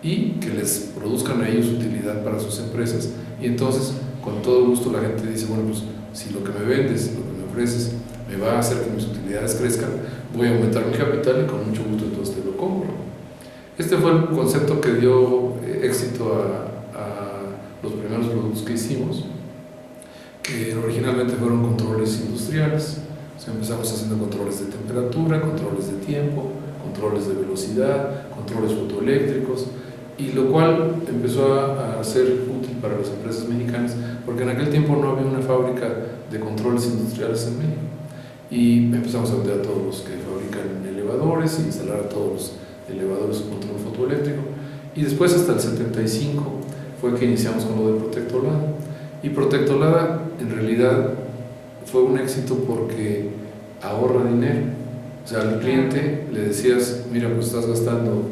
y que les produzcan a ellos utilidad para sus empresas. Y entonces, con todo gusto, la gente dice, bueno, pues si lo que me vendes, lo que me ofreces, me va a hacer que mis utilidades crezcan, voy a aumentar mi capital y con mucho gusto entonces te lo compro. Este fue el concepto que dio éxito a los primeros productos que hicimos, que originalmente fueron controles industriales. O sea, empezamos haciendo controles de temperatura, controles de tiempo, controles de velocidad, controles fotoeléctricos, y lo cual empezó a ser útil para las empresas mexicanas, porque en aquel tiempo no había una fábrica de controles industriales en México. Y empezamos a vender a todos los que fabrican elevadores e instalar a todos los elevadores con control fotoeléctrico. Y después, hasta el 75, fue que iniciamos con lo de Protectolada. Y Protectolada, en realidad, fue un éxito porque ahorra dinero. O sea, al cliente le decías, mira, pues estás gastando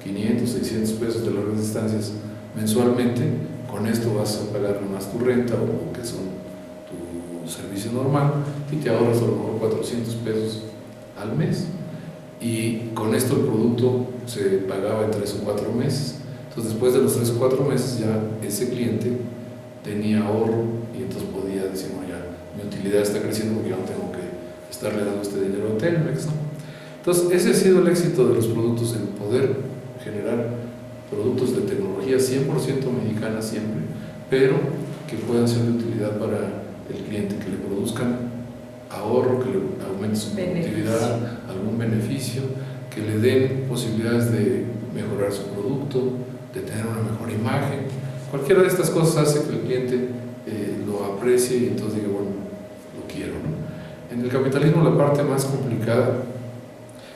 500, 600 pesos de largas distancias mensualmente, con esto vas a pagar más tu renta o que son tu servicio normal, y te ahorras a lo mejor 400 pesos al mes. Y con esto el producto se pagaba en 3 o 4 meses. Entonces, después de los 3 o 4 meses, ya ese cliente tenía ahorro y entonces podía decir, bueno, ya mi utilidad está creciendo porque ya no tengo que estarle dando este dinero a Telmex, ¿no? Entonces, ese ha sido el éxito de los productos, el poder generar productos de tecnología 100% mexicana siempre, pero que puedan ser de utilidad para el cliente, que le produzcan ahorro, que le aumente su productividad, algún beneficio, que le den posibilidades de mejorar su producto, de tener una mejor imagen. Cualquiera de estas cosas hace que el cliente lo aprecie y entonces diga, bueno, lo quiero, ¿no? En el capitalismo la parte más complicada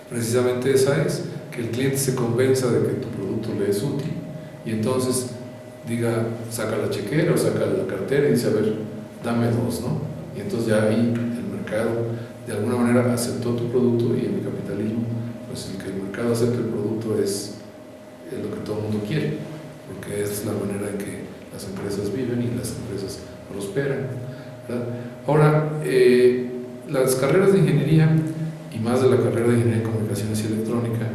precisamente esa es, que el cliente se convenza de que tu producto le es útil y entonces diga, saca la chequera o saca la cartera y dice, a ver, dame 2, ¿no? Y entonces ya ahí el mercado de alguna manera aceptó tu producto, y en el capitalismo, pues el que el mercado acepte el producto es lo que todo el mundo quiere, porque es la manera en que las empresas viven y las empresas prosperan, ¿verdad? Ahora, las carreras de ingeniería, y más de la carrera de ingeniería en comunicaciones y electrónica,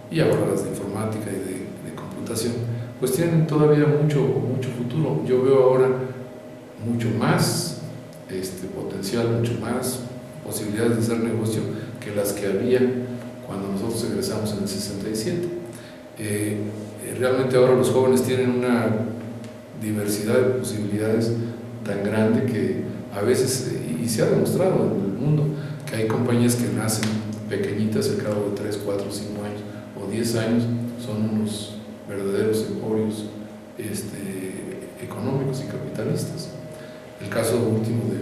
y ahora las de informática y de computación, pues tienen todavía mucho futuro. Yo veo ahora mucho más potencial, mucho más posibilidades de hacer negocio que las que había cuando nosotros egresamos en el 67. Realmente ahora los jóvenes tienen una diversidad de posibilidades tan grande que a veces, y se ha demostrado en el mundo, que hay compañías que nacen pequeñitas al cabo de 3, 4, 5 años o 10 años, son unos verdaderos emporios económicos y capitalistas. El caso último de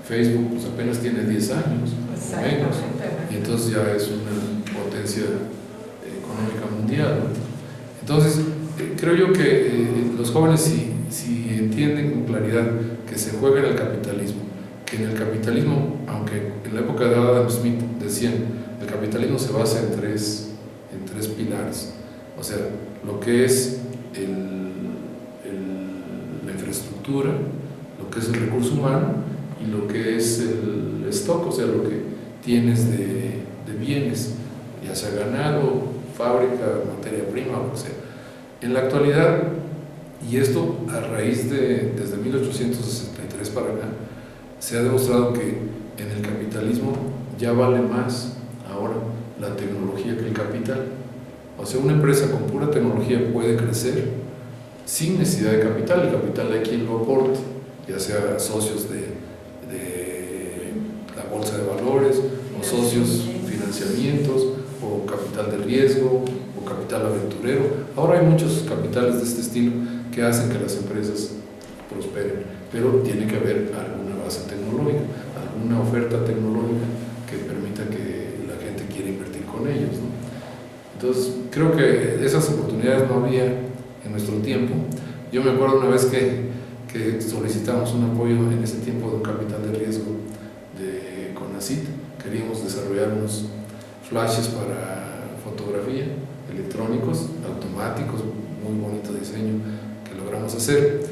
Facebook, pues apenas tiene 10 años o menos, y entonces ya es una potencia económica mundial, ¿no? Entonces, creo yo que los jóvenes, si entienden con claridad que se juega en el capitalismo, que en el capitalismo, aunque en la época de Adam Smith decían, el capitalismo se basa en tres pilares, o sea, lo que es la infraestructura, lo que es el recurso humano y lo que es el stock, o sea, lo que tienes de bienes, ya sea ganado, fábrica, materia prima, o lo que sea. En la actualidad Y esto a raíz desde 1863 para acá, se ha demostrado que en el capitalismo ya vale más ahora la tecnología que el capital. O sea, una empresa con pura tecnología puede crecer sin necesidad de capital. El capital hay quien lo aporte, ya sea socios de la bolsa de valores, o socios financiamientos, o capital de riesgo, o capital aventurero. Ahora hay muchos capitales de este estilo que hacen que las empresas prosperen, pero tiene que haber alguna base tecnológica, alguna oferta tecnológica que permita que la gente quiera invertir con ellos, ¿no? Entonces, creo que esas oportunidades no había en nuestro tiempo. Yo me acuerdo una vez que solicitamos un apoyo en ese tiempo de un capital de riesgo de CONACYT. Queríamos desarrollar unos flashes para fotografía, electrónicos, automáticos, muy bonito diseño que logramos hacer.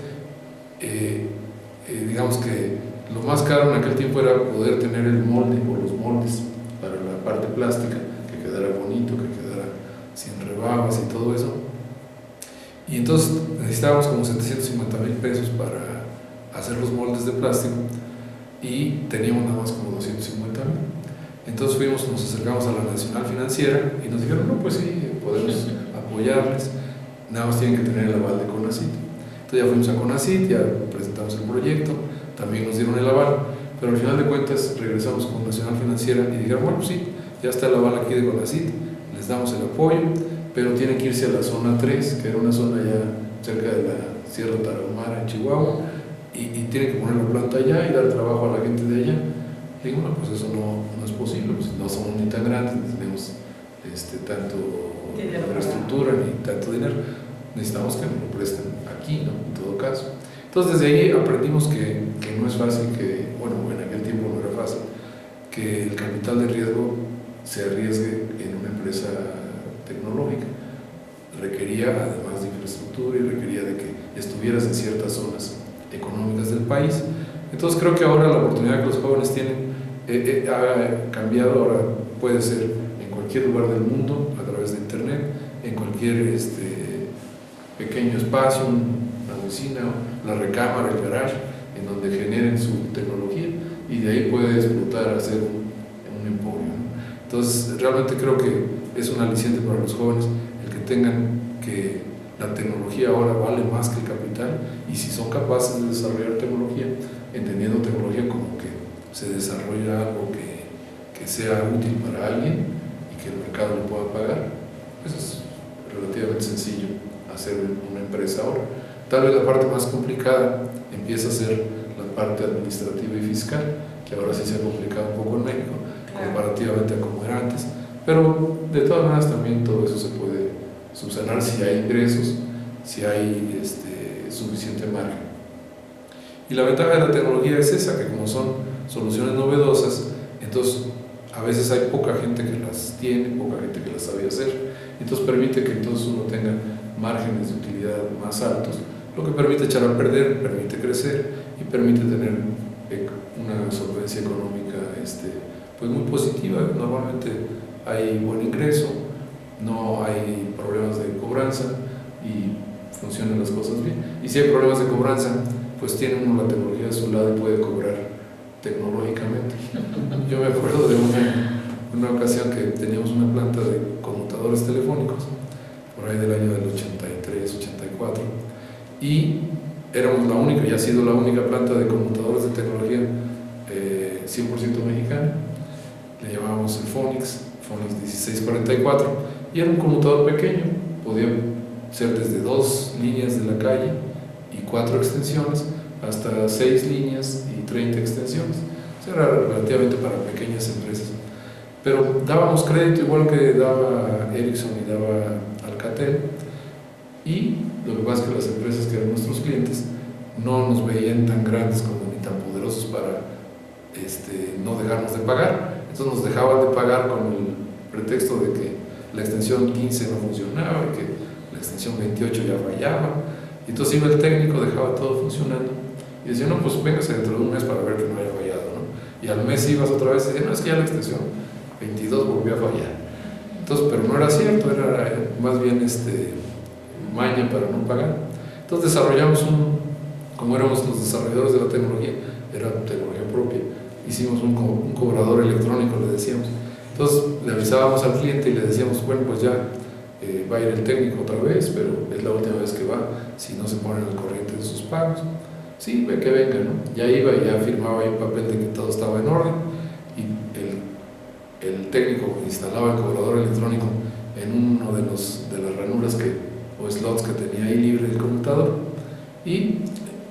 Digamos que lo más caro en aquel tiempo era poder tener el molde o los moldes para la parte plástica, que quedara bonito, que quedara sin rebabas y todo eso. Y entonces necesitábamos como 750,000 pesos para hacer los moldes de plástico y teníamos nada más como 250,000. Entonces nos acercamos a la Nacional Financiera y nos dijeron, no, pues sí, podemos apoyarles, nada más tienen que tener el aval de CONACYT. Entonces ya fuimos a CONACYT, ya presentamos el proyecto, también nos dieron el aval, pero al final de cuentas regresamos con Nacional Financiera y dijeron, bueno, sí, ya está el aval aquí de CONACYT, les damos el apoyo, pero tienen que irse a la zona 3, que era una zona ya cerca de la Sierra Tarahumara en Chihuahua, y tienen que poner la planta allá y dar trabajo a la gente de allá. Y digo, bueno, pues eso no es posible, pues no somos ni tan grandes, ni tenemos tanto infraestructura ni tanto dinero, necesitamos que nos lo presten aquí, ¿no? En todo caso. Entonces desde ahí aprendimos que no es fácil, bueno, en aquel tiempo no era fácil, que el capital de riesgo se arriesgue en una empresa tecnológica. Requería, además de infraestructura, y requería de que estuvieras en ciertas zonas económicas del país. Entonces creo que ahora la oportunidad que los jóvenes tienen ha cambiado. Ahora puede ser en cualquier lugar del mundo, a través de internet, en cualquier pequeño espacio, una oficina, la recámara, el garage, en donde generen su tecnología, y de ahí puede explotar a hacer un emporio, ¿no? Entonces realmente creo que es un aliciente para los jóvenes el que tengan que la tecnología ahora vale más que el capital, y si son capaces de desarrollar tecnología, entendiendo tecnología como que se desarrolla algo que sea útil para alguien y que el mercado lo pueda pagar, pues es relativamente sencillo hacer una empresa ahora. Tal vez la parte más complicada empieza a ser la parte administrativa y fiscal, que ahora sí se ha complicado un poco en México, comparativamente a como era antes, pero de todas maneras también todo eso se puede subsanar si hay ingresos, si hay suficiente margen. Y la ventaja de la tecnología es esa, que como son soluciones novedosas, entonces a veces hay poca gente que las tiene, poca gente que las sabe hacer, entonces permite que entonces uno tenga márgenes de utilidad más altos, lo que permite echar a perder, permite crecer y permite tener una solvencia económica pues muy positiva. Normalmente hay buen ingreso, no hay problemas de cobranza y funcionan las cosas bien. Y si hay problemas de cobranza, pues tiene uno la tecnología de su lado y puede cobrar tecnológicamente. Yo me acuerdo de una ocasión que teníamos una planta de conmutadores telefónicos, por ahí del año del 83, 84, y éramos la única, y ha sido la única planta de conmutadores de tecnología 100% mexicana. Le llamábamos el Phonix 1644, y era un conmutador pequeño, podía ser desde 2 líneas de la calle y 4 extensiones hasta 6 líneas y 30 extensiones. Eso era relativamente para pequeñas empresas, pero dábamos crédito igual que daba Ericsson y daba Alcatel, y lo que pasa es que las empresas que eran nuestros clientes no nos veían tan grandes como ni tan poderosos para no dejarnos de pagar. Entonces nos dejaban de pagar con el pretexto de que la extensión 15 no funcionaba y que la extensión 28 ya fallaba. Y entonces iba el técnico, dejaba todo funcionando y decía, no, pues véngase dentro de un mes para ver que no haya fallado, ¿no? Y al mes ibas otra vez y decía, no, es que ya la extensión 22 volvió a fallar. Entonces, pero no era cierto, era más bien maña para no pagar. Entonces desarrollamos como éramos los desarrolladores de la tecnología, era tecnología propia, hicimos un cobrador electrónico, le decíamos. Entonces le avisábamos al cliente y le decíamos, bueno, pues ya va a ir el técnico otra vez, pero es la última vez que va, si no se ponen al corriente de sus pagos. Sí, que venga, ¿no? Ya iba y ya firmaba ahí un papel de que todo estaba en orden, y el técnico instalaba el cobrador electrónico en uno de las ranuras o slots que tenía ahí libre el computador, y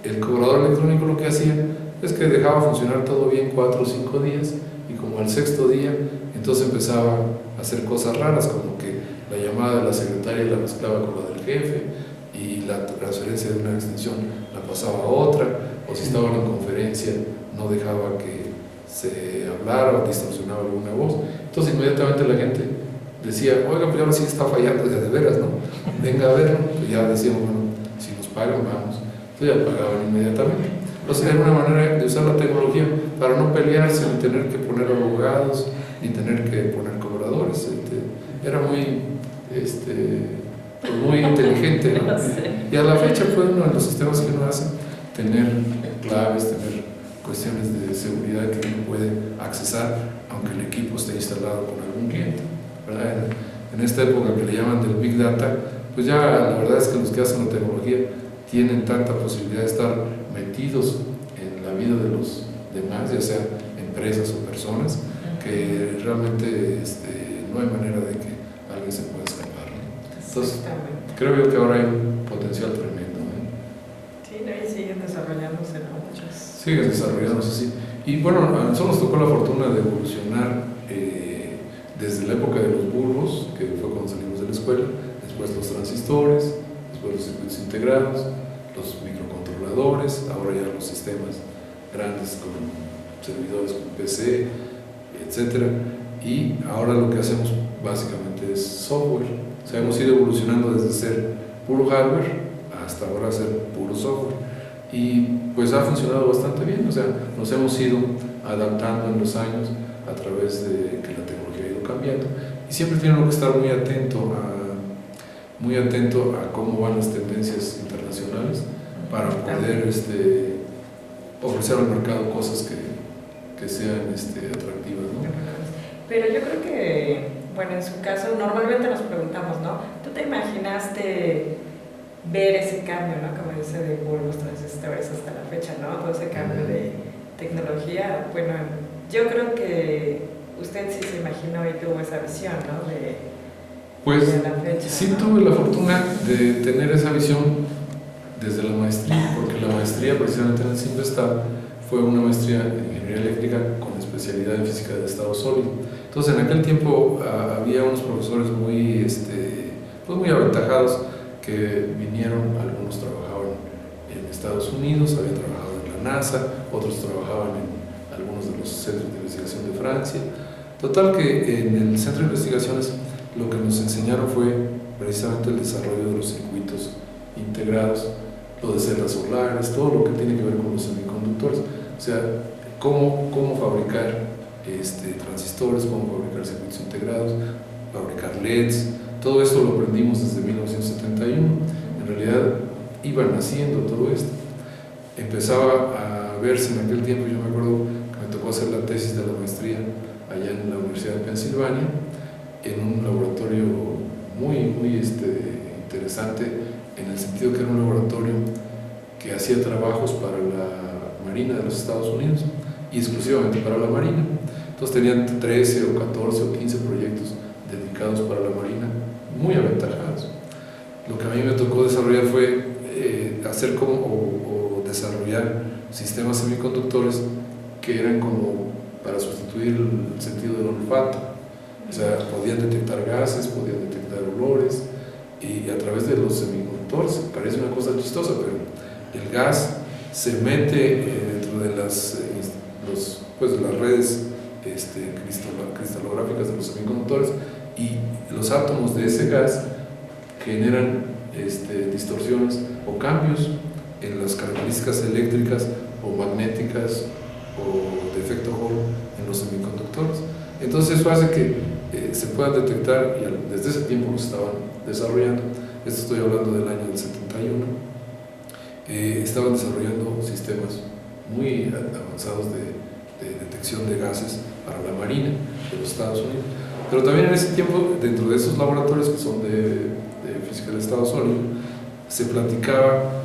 el cobrador electrónico lo que hacía es que dejaba funcionar todo bien 4 o 5 días, y como al 6.º día entonces empezaba a hacer cosas raras, como que la llamada de la secretaria la mezclaba con la del jefe, y la transferencia de una extensión la pasaba a otra, o si estaban en conferencia no dejaba que se hablara o distorsionaba alguna voz. Entonces inmediatamente la gente decía, oiga, pues ahora sí está fallando de veras, ¿no? Venga a verlo. Pues ya decíamos, bueno, si nos pagan, vamos. Entonces ya pagaban inmediatamente. Entonces era una manera de usar la tecnología para no pelearse, ni tener que poner abogados, ni tener que poner cobradores. Era muy, pues muy inteligente, ¿no? Y a la fecha fue uno de los sistemas que uno hace, tener claves, tener cuestiones de seguridad que uno puede accesar, aunque el equipo esté instalado con algún cliente, ¿verdad? En esta época que le llaman del Big Data, pues ya la verdad es que los que hacen la tecnología tienen tanta posibilidad de estar metidos en la vida de los demás, ya sea empresas o personas, que realmente no hay manera de que alguien se pueda escapar, ¿no? Entonces, creo yo que ahora hay un potencial tremendo, ¿no? Sí, ¿no? Y siguen desarrollándose, ¿no? Muchos. Siguen desarrollándose, sí. Y bueno, a nosotros nos tocó la fortuna de evolucionar desde la época de los bulbos, que fue cuando salimos de la escuela, después los transistores, después los circuitos integrados, los microcontroladores, ahora ya los sistemas grandes con servidores con PC, etcétera. Y ahora lo que hacemos básicamente es software. O sea, hemos ido evolucionando desde ser puro hardware hasta ahora ser puro software. Y pues ha funcionado bastante bien. O sea, nos hemos ido adaptando en los años a través de que la tecnología ha ido cambiando. Y siempre tiene uno que estar muy atento a cómo van las tendencias internacionales para poder ofrecer al mercado cosas que sean atractivas, ¿no? Pero yo creo que, bueno, en su caso, normalmente nos preguntamos, ¿no? ¿Tú te imaginaste ver ese cambio, ¿no? Como dice, de bulbos, transistores hasta la fecha, ¿no? Todo ese cambio de tecnología. Bueno, yo creo que usted sí se imaginó y tuvo esa visión, ¿no? Pues de la fecha, sí, ¿no? tuve la fortuna de tener esa visión desde la maestría, porque la maestría precisamente en el CIMBESTAB fue una maestría en ingeniería eléctrica con especialidad en física de estado sólido. Entonces en aquel tiempo había unos profesores muy, pues muy aventajados que vinieron, algunos trabajaban en Estados Unidos, habían trabajado en la NASA, otros trabajaban en algunos de los centros de investigación de Francia. Total que en el centro de investigaciones lo que nos enseñaron fue precisamente el desarrollo de los circuitos integrados, lo de celdas solares, todo lo que tiene que ver con los semiconductores, o sea, cómo fabricar transistores, cómo fabricar circuitos integrados, fabricar LEDs. Todo esto lo aprendimos desde 1971. En realidad iba naciendo todo esto. Empezaba a verse en aquel tiempo, yo me acuerdo que me tocó hacer la tesis de la maestría allá en la Universidad de Pensilvania, en un laboratorio muy interesante, en el sentido que era un laboratorio que hacía trabajos para la Marina de los Estados Unidos y exclusivamente para la Marina. Entonces tenían 13 o 14 o 15 proyectos dedicados para la Marina, muy aventajados. Lo que a mí me tocó desarrollar fue hacer o desarrollar sistemas semiconductores que eran como para sustituir el sentido del olfato. O sea, podían detectar gases, podían detectar olores, y a través de los semiconductores, parece una cosa chistosa, pero el gas se mete dentro de las redes cristalográficas de los semiconductores, y los átomos de ese gas generan distorsiones o cambios en las características eléctricas o magnéticas o de efecto Hall en los semiconductores. Entonces eso hace que se puedan detectar, y desde ese tiempo los estaban desarrollando. Esto estoy hablando del año del 71, estaban desarrollando sistemas muy avanzados de detección de gases para la Marina de los Estados Unidos. Pero también en ese tiempo, dentro de esos laboratorios que son de física del estado sólido, se platicaba,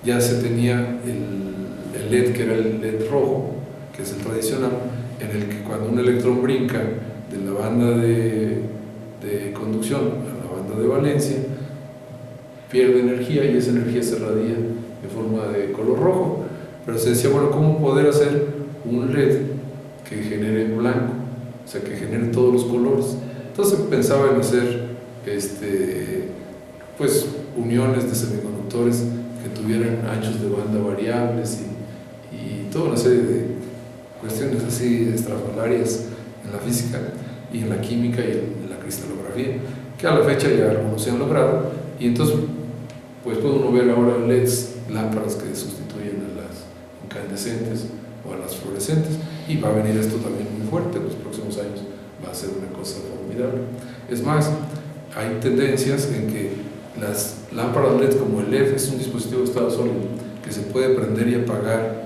ya se tenía el LED, que era el LED rojo, que es el tradicional, en el que cuando un electrón brinca de la banda de conducción a la banda de valencia, pierde energía y esa energía se radia en forma de color rojo. Pero se decía, bueno, ¿cómo poder hacer un LED que genere blanco? O sea, que genere todos los colores. Entonces pensaba en hacer pues uniones de semiconductores que tuvieran anchos de banda variables y toda una serie de cuestiones así estrafalarias en la física y en la química y en la cristalografía, que a la fecha ya algunos se han logrado. Y entonces pues puede uno ver ahora LEDs, lámparas que sustituyen a las incandescentes o a las fluorescentes, y va a venir esto también muy fuerte en los próximos años, va a ser una cosa formidable. Es más, hay tendencias en que las lámparas LED, como el LED es un dispositivo de estado sólido que se puede prender y apagar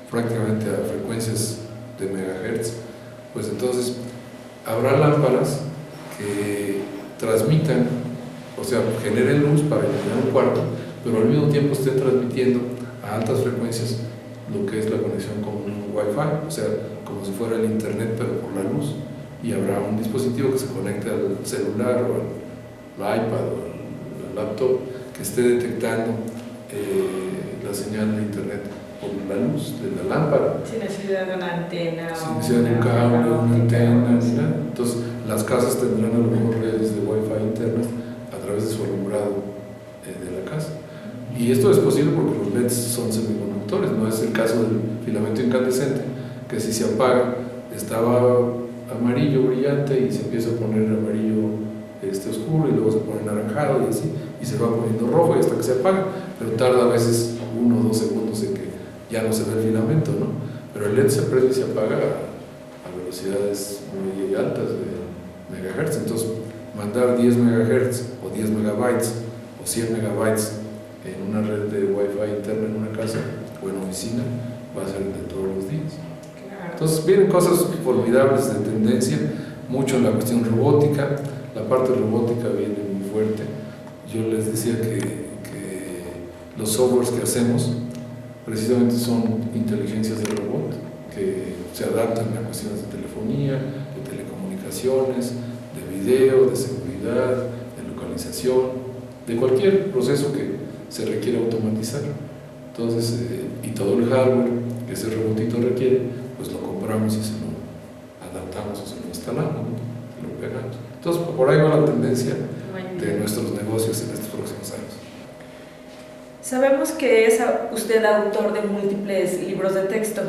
prácticamente a frecuencias de megahertz, pues entonces habrá lámparas que transmitan, o sea, generen luz para iluminar un cuarto, pero al mismo tiempo estén transmitiendo a altas frecuencias lo que es la conexión con un Wi-Fi, o sea, como si fuera el internet pero por la luz, y habrá un dispositivo que se conecte al celular o al iPad o al laptop que esté detectando la señal de internet por la luz de la lámpara. Sin necesidad de una antena. Sin necesidad de un cable, una antena, ni nada. Entonces, las casas tendrán a lo mejor redes de Wi-Fi internas a través de su alumbrado de la casa. Y esto es posible porque los LEDs son semiconductores, no es el caso del filamento incandescente, que si se apaga, estaba amarillo brillante y se empieza a poner amarillo oscuro y luego se pone naranjado y así, y se va poniendo rojo y hasta que se apaga, pero tarda a veces 1 o 2 segundos en que ya no se ve el filamento, ¿no? Pero el LED se prende y se apaga a velocidades muy altas de megahertz. Entonces mandar 10 megahertz o 10 megabytes o 100 megabytes en una red de Wi-Fi interna en una casa o en oficina va a ser de todos los días. Entonces vienen cosas formidables de tendencia, mucho en la cuestión robótica. La parte robótica viene muy fuerte. Yo les decía que los softwares que hacemos precisamente son inteligencias de robot que se adaptan a cuestiones de telefonía, de telecomunicaciones, de video, de seguridad, de localización, de cualquier proceso que se requiera automatizar. Entonces, y todo el hardware que ese robotito requiere, pues lo compramos y se lo adaptamos o se lo instalamos, ¿no? Se lo pegamos. Entonces, por ahí va la tendencia de nuestros negocios en estos próximos años. Sabemos que es usted autor de múltiples libros de texto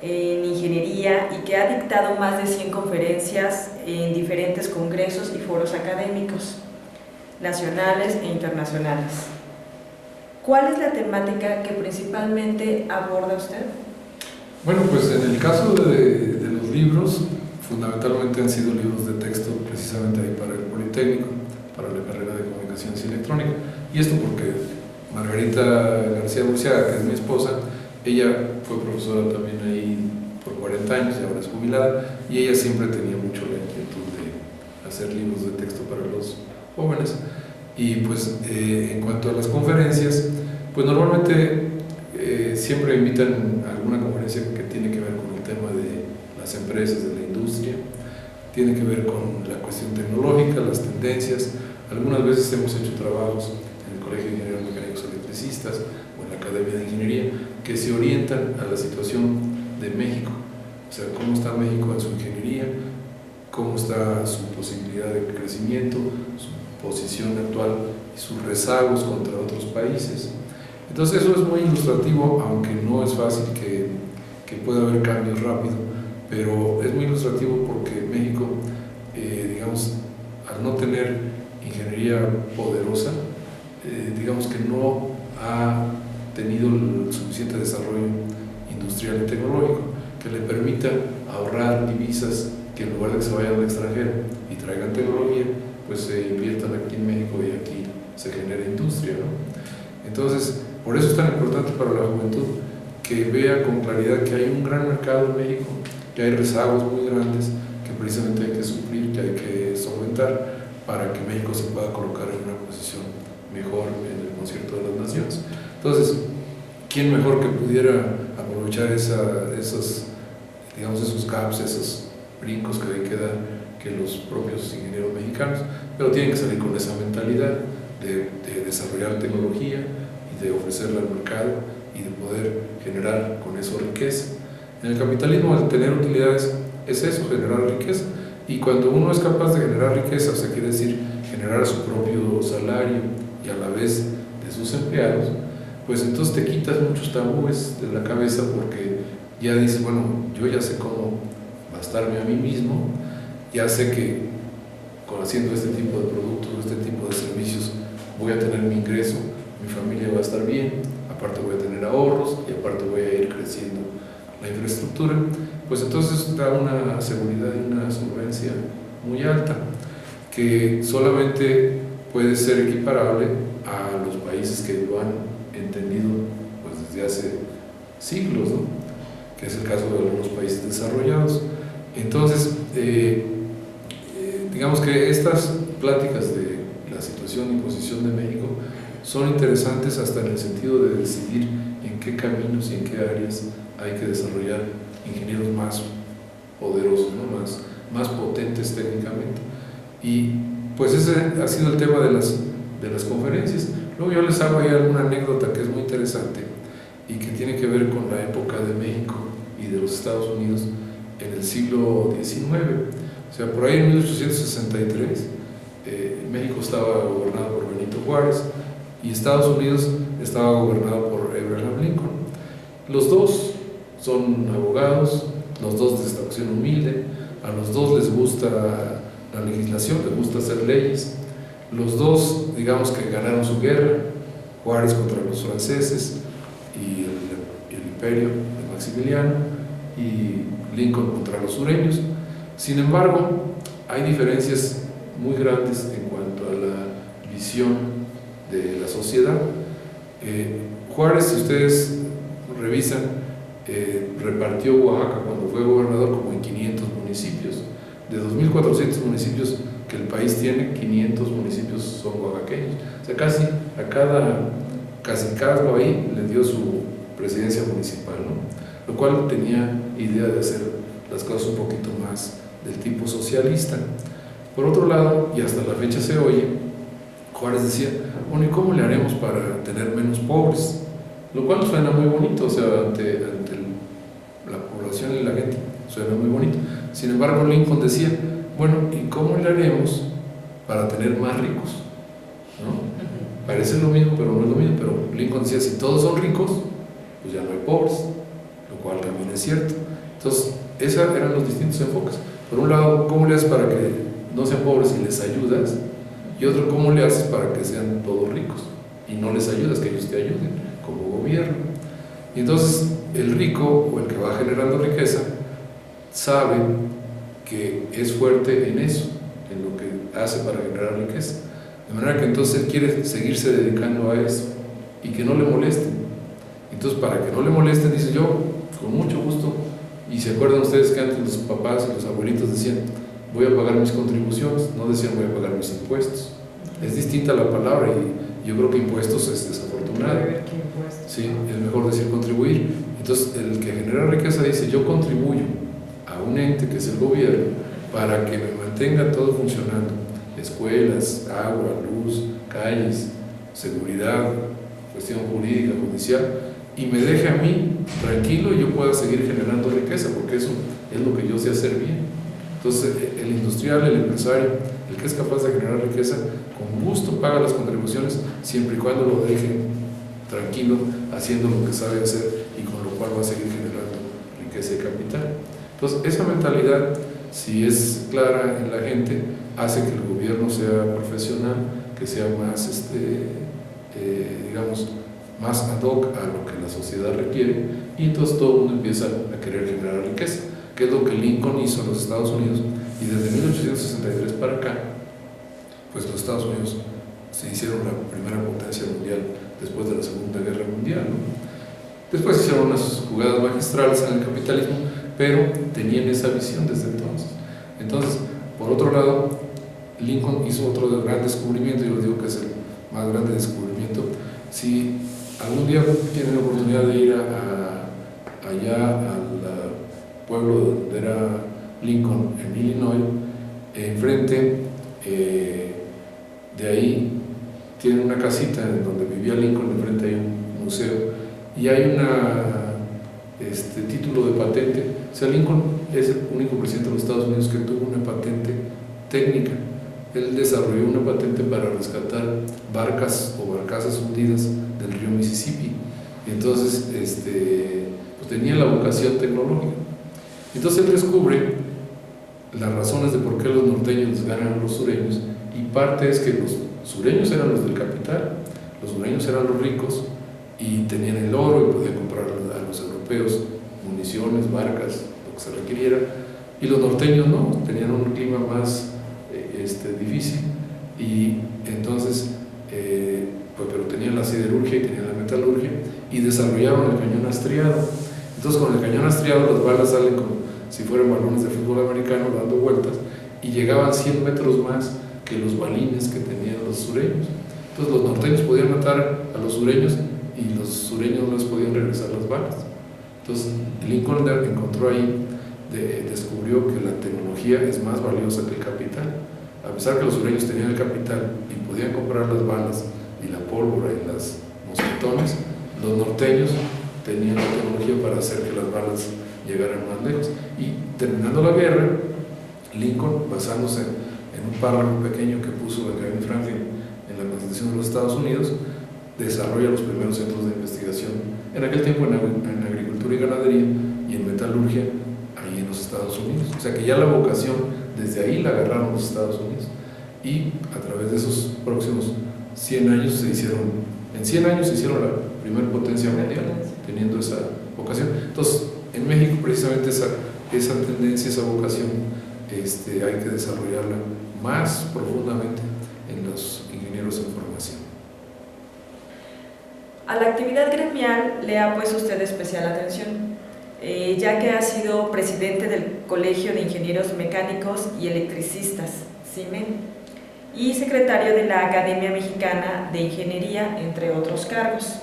en ingeniería y que ha dictado más de 100 conferencias en diferentes congresos y foros académicos, nacionales e internacionales. ¿Cuál es la temática que principalmente aborda usted? Bueno, pues en el caso de los libros, fundamentalmente han sido libros de texto precisamente ahí para el Politécnico, para la carrera de Comunicaciones y Electrónica. Y esto porque Margarita García Burciaga, que es mi esposa, ella fue profesora también ahí por 40 años y ahora es jubilada, y ella siempre tenía mucho la inquietud de hacer libros de texto para los jóvenes. Y pues en cuanto a las conferencias, pues normalmente siempre invitan a alguna conferencia que tiene que ver con el tema de las empresas, de la industria, tiene que ver con la cuestión tecnológica, las tendencias. Algunas veces hemos hecho trabajos en el Colegio de Ingenieros Mecánicos Electricistas o en la Academia de Ingeniería que se orientan a la situación de México, o sea, cómo está México en su ingeniería, cómo está su posibilidad de crecimiento, su posición actual y sus rezagos contra otros países. Entonces eso es muy ilustrativo, aunque no es fácil que pueda haber cambios rápido, pero es muy ilustrativo porque México, digamos, al no tener ingeniería poderosa, digamos que no ha tenido el suficiente desarrollo industrial y tecnológico que le permita ahorrar divisas que en lugar de que se vayan al extranjero y traigan tecnología, pues se inviertan aquí en México y aquí se genera industria, ¿no? Entonces, Por eso es tan importante para la juventud que vea con claridad que hay un gran mercado en México, que hay rezagos muy grandes que precisamente hay que suplir, que hay que solventar para que México se pueda colocar en una posición mejor en el concierto de las naciones. Entonces, ¿quién mejor que pudiera aprovechar esos gaps, esos brincos que hay que dar que los propios ingenieros mexicanos? Pero tienen que salir con esa mentalidad de desarrollar tecnología y de ofrecerla al mercado y de poder generar con eso riqueza. En el capitalismo, al tener utilidades, es eso, generar riqueza. Y cuando uno es capaz de generar riqueza, o sea, quiere decir generar su propio salario y a la vez de sus empleados, pues entonces te quitas muchos tabúes de la cabeza, porque ya dices, bueno, yo ya sé cómo bastarme a mí mismo, ya sé que haciendo este tipo de productos, este tipo de servicios, voy a tener mi ingreso, mi familia va a estar bien, aparte voy a tener ahorros y aparte voy a ir creciendo la infraestructura. Pues entonces da una seguridad y una solvencia muy alta, que solamente puede ser equiparable a los países que lo han entendido pues desde hace siglos, ¿no? Que es el caso de algunos países desarrollados. Entonces, digamos que estas pláticas de la situación y posición de México son interesantes hasta en el sentido de decidir en qué caminos y en qué áreas hay que desarrollar ingenieros más poderosos, ¿no? más potentes técnicamente. Y pues ese ha sido el tema de las conferencias. Luego yo les hago ahí alguna anécdota que es muy interesante y que tiene que ver con la época de México y de los Estados Unidos en el siglo XIX. O sea, por ahí en 1863 México estaba gobernado por Benito Juárez y Estados Unidos estaba gobernado por Abraham Lincoln. Los dos son abogados, los dos de extracción humilde, a los dos les gusta la legislación, les gusta hacer leyes. Los dos, digamos que ganaron su guerra, Juárez contra los franceses y el imperio de Maximiliano, y Lincoln contra los sureños. Sin embargo, hay diferencias muy grandes en cuanto a la visión de la sociedad. Juárez, si ustedes revisan, repartió Oaxaca cuando fue gobernador como en 500 municipios. De 2.400 municipios que el país tiene, 500 municipios son oaxaqueños. O sea, casi cada uno ahí le dio su presidencia municipal, ¿no? Lo cual tenía idea de hacer las cosas un poquito más del tipo socialista. Por otro lado, y hasta la fecha se oye, Juárez decía, bueno, ¿y cómo le haremos para tener menos pobres? Lo cual suena muy bonito, o sea, ante la población y la gente suena muy bonito. Sin embargo, Lincoln decía, bueno, ¿y cómo le haremos para tener más ricos? ¿No? Parece lo mismo, pero no es lo mismo. Pero Lincoln decía, si todos son ricos, pues ya no hay pobres, lo cual también es cierto. Entonces, esos eran los distintos enfoques. Por un lado, ¿cómo le haces para que no sean pobres y les ayudas? Y otro, ¿cómo le haces para que sean todos ricos y no les ayudas, que ellos te ayuden como gobierno? Y entonces, el rico o el que va generando riqueza sabe que es fuerte en eso, en lo que hace para generar riqueza. De manera que entonces él quiere seguirse dedicando a eso y que no le molesten. Entonces, para que no le molesten, dice yo, con mucho gusto. Y se acuerdan ustedes que antes los papás y los abuelitos decían, voy a pagar mis contribuciones, no decían voy a pagar mis impuestos. Es distinta la palabra y yo creo que impuestos es desafortunado. Sí, es mejor decir contribuir. Entonces, el que genera riqueza dice, yo contribuyo a un ente que es el gobierno para que me mantenga todo funcionando, escuelas, agua, luz, calles, seguridad, cuestión jurídica, judicial, y me deje a mí tranquilo y yo pueda seguir generando riqueza, porque eso es lo que yo sé hacer bien. Entonces, el industrial, el empresario, el que es capaz de generar riqueza, con gusto paga las contribuciones, siempre y cuando lo deje tranquilo, haciendo lo que sabe hacer y con lo cual va a seguir generando riqueza y capital. Entonces, esa mentalidad, si es clara en la gente, hace que el gobierno sea profesional, que sea más, digamos, más ad hoc a lo que la sociedad requiere, y entonces todo el mundo empieza a querer generar riqueza, que es lo que Lincoln hizo en los Estados Unidos, y desde 1863 para acá, pues los Estados Unidos se hicieron la primera potencia mundial después de la Segunda Guerra Mundial, ¿no? Después hicieron unas jugadas magistrales en el capitalismo, pero tenían esa visión desde entonces. Entonces, por otro lado, Lincoln hizo otro gran descubrimiento, yo digo que es el más grande descubrimiento. Si algún día tienen la oportunidad de ir allá al pueblo donde era Lincoln, en Illinois, enfrente de ahí tienen una casita en donde vivía Lincoln, enfrente hay un museo y hay un título de patente. O sea, Lincoln es el único presidente de los Estados Unidos que tuvo una patente técnica. Él desarrolló una patente para rescatar barcas o barcazas hundidas del río Mississippi. Y entonces pues tenía la vocación tecnológica. Entonces él descubre las razones de por qué los norteños les ganan a los sureños, y parte es que los sureños eran los del capital, los sureños eran los ricos y tenían el oro y podían comprar a los europeos municiones, barcas, lo que se requiriera, y los norteños no, tenían un clima más difícil, y entonces pues, pero tenían la siderurgia y tenían la metalurgia y desarrollaron el cañón estriado. Entonces con el cañón estriado las balas salen como si fueran balones de fútbol americano dando vueltas y llegaban 100 metros más que los balines que tenían los sureños. Entonces los norteños podían matar a los sureños y los sureños no les podían regresar las balas. Entonces Lincoln encontró ahí, descubrió que la tecnología es más valiosa que el capital. A pesar que los sureños tenían el capital y podían comprar las balas y la pólvora y las mosquetones, los norteños tenían la tecnología para hacer que las balas llegaran más lejos. Y terminando la guerra, Lincoln, basándose en un párrafo pequeño que puso Benjamin Franklin en la Constitución de los Estados Unidos, desarrolla los primeros centros de investigación, en aquel tiempo en agricultura y ganadería y en metalurgia, ahí en los Estados Unidos. O sea que ya la vocación desde ahí la agarraron los Estados Unidos, y a través de esos próximos 100 años en 100 años se hicieron la primera potencia mundial, teniendo esa vocación. Entonces, en México precisamente esa tendencia, esa vocación, hay que desarrollarla más profundamente en los ingenieros en formación. A la actividad gremial le ha puesto usted especial atención, ya que ha sido presidente del Colegio de Ingenieros Mecánicos y Electricistas, CIME, y secretario de la Academia Mexicana de Ingeniería, entre otros cargos.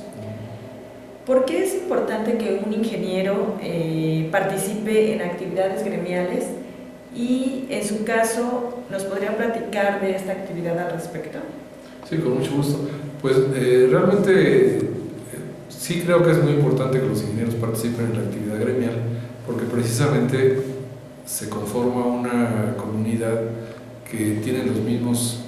¿Por qué es importante que un ingeniero participe en actividades gremiales? Y en su caso, ¿nos podría platicar de esta actividad al respecto? Sí, con mucho gusto. Pues realmente sí creo que es muy importante que los ingenieros participen en la actividad gremial, porque precisamente se conforma una comunidad que tiene los mismos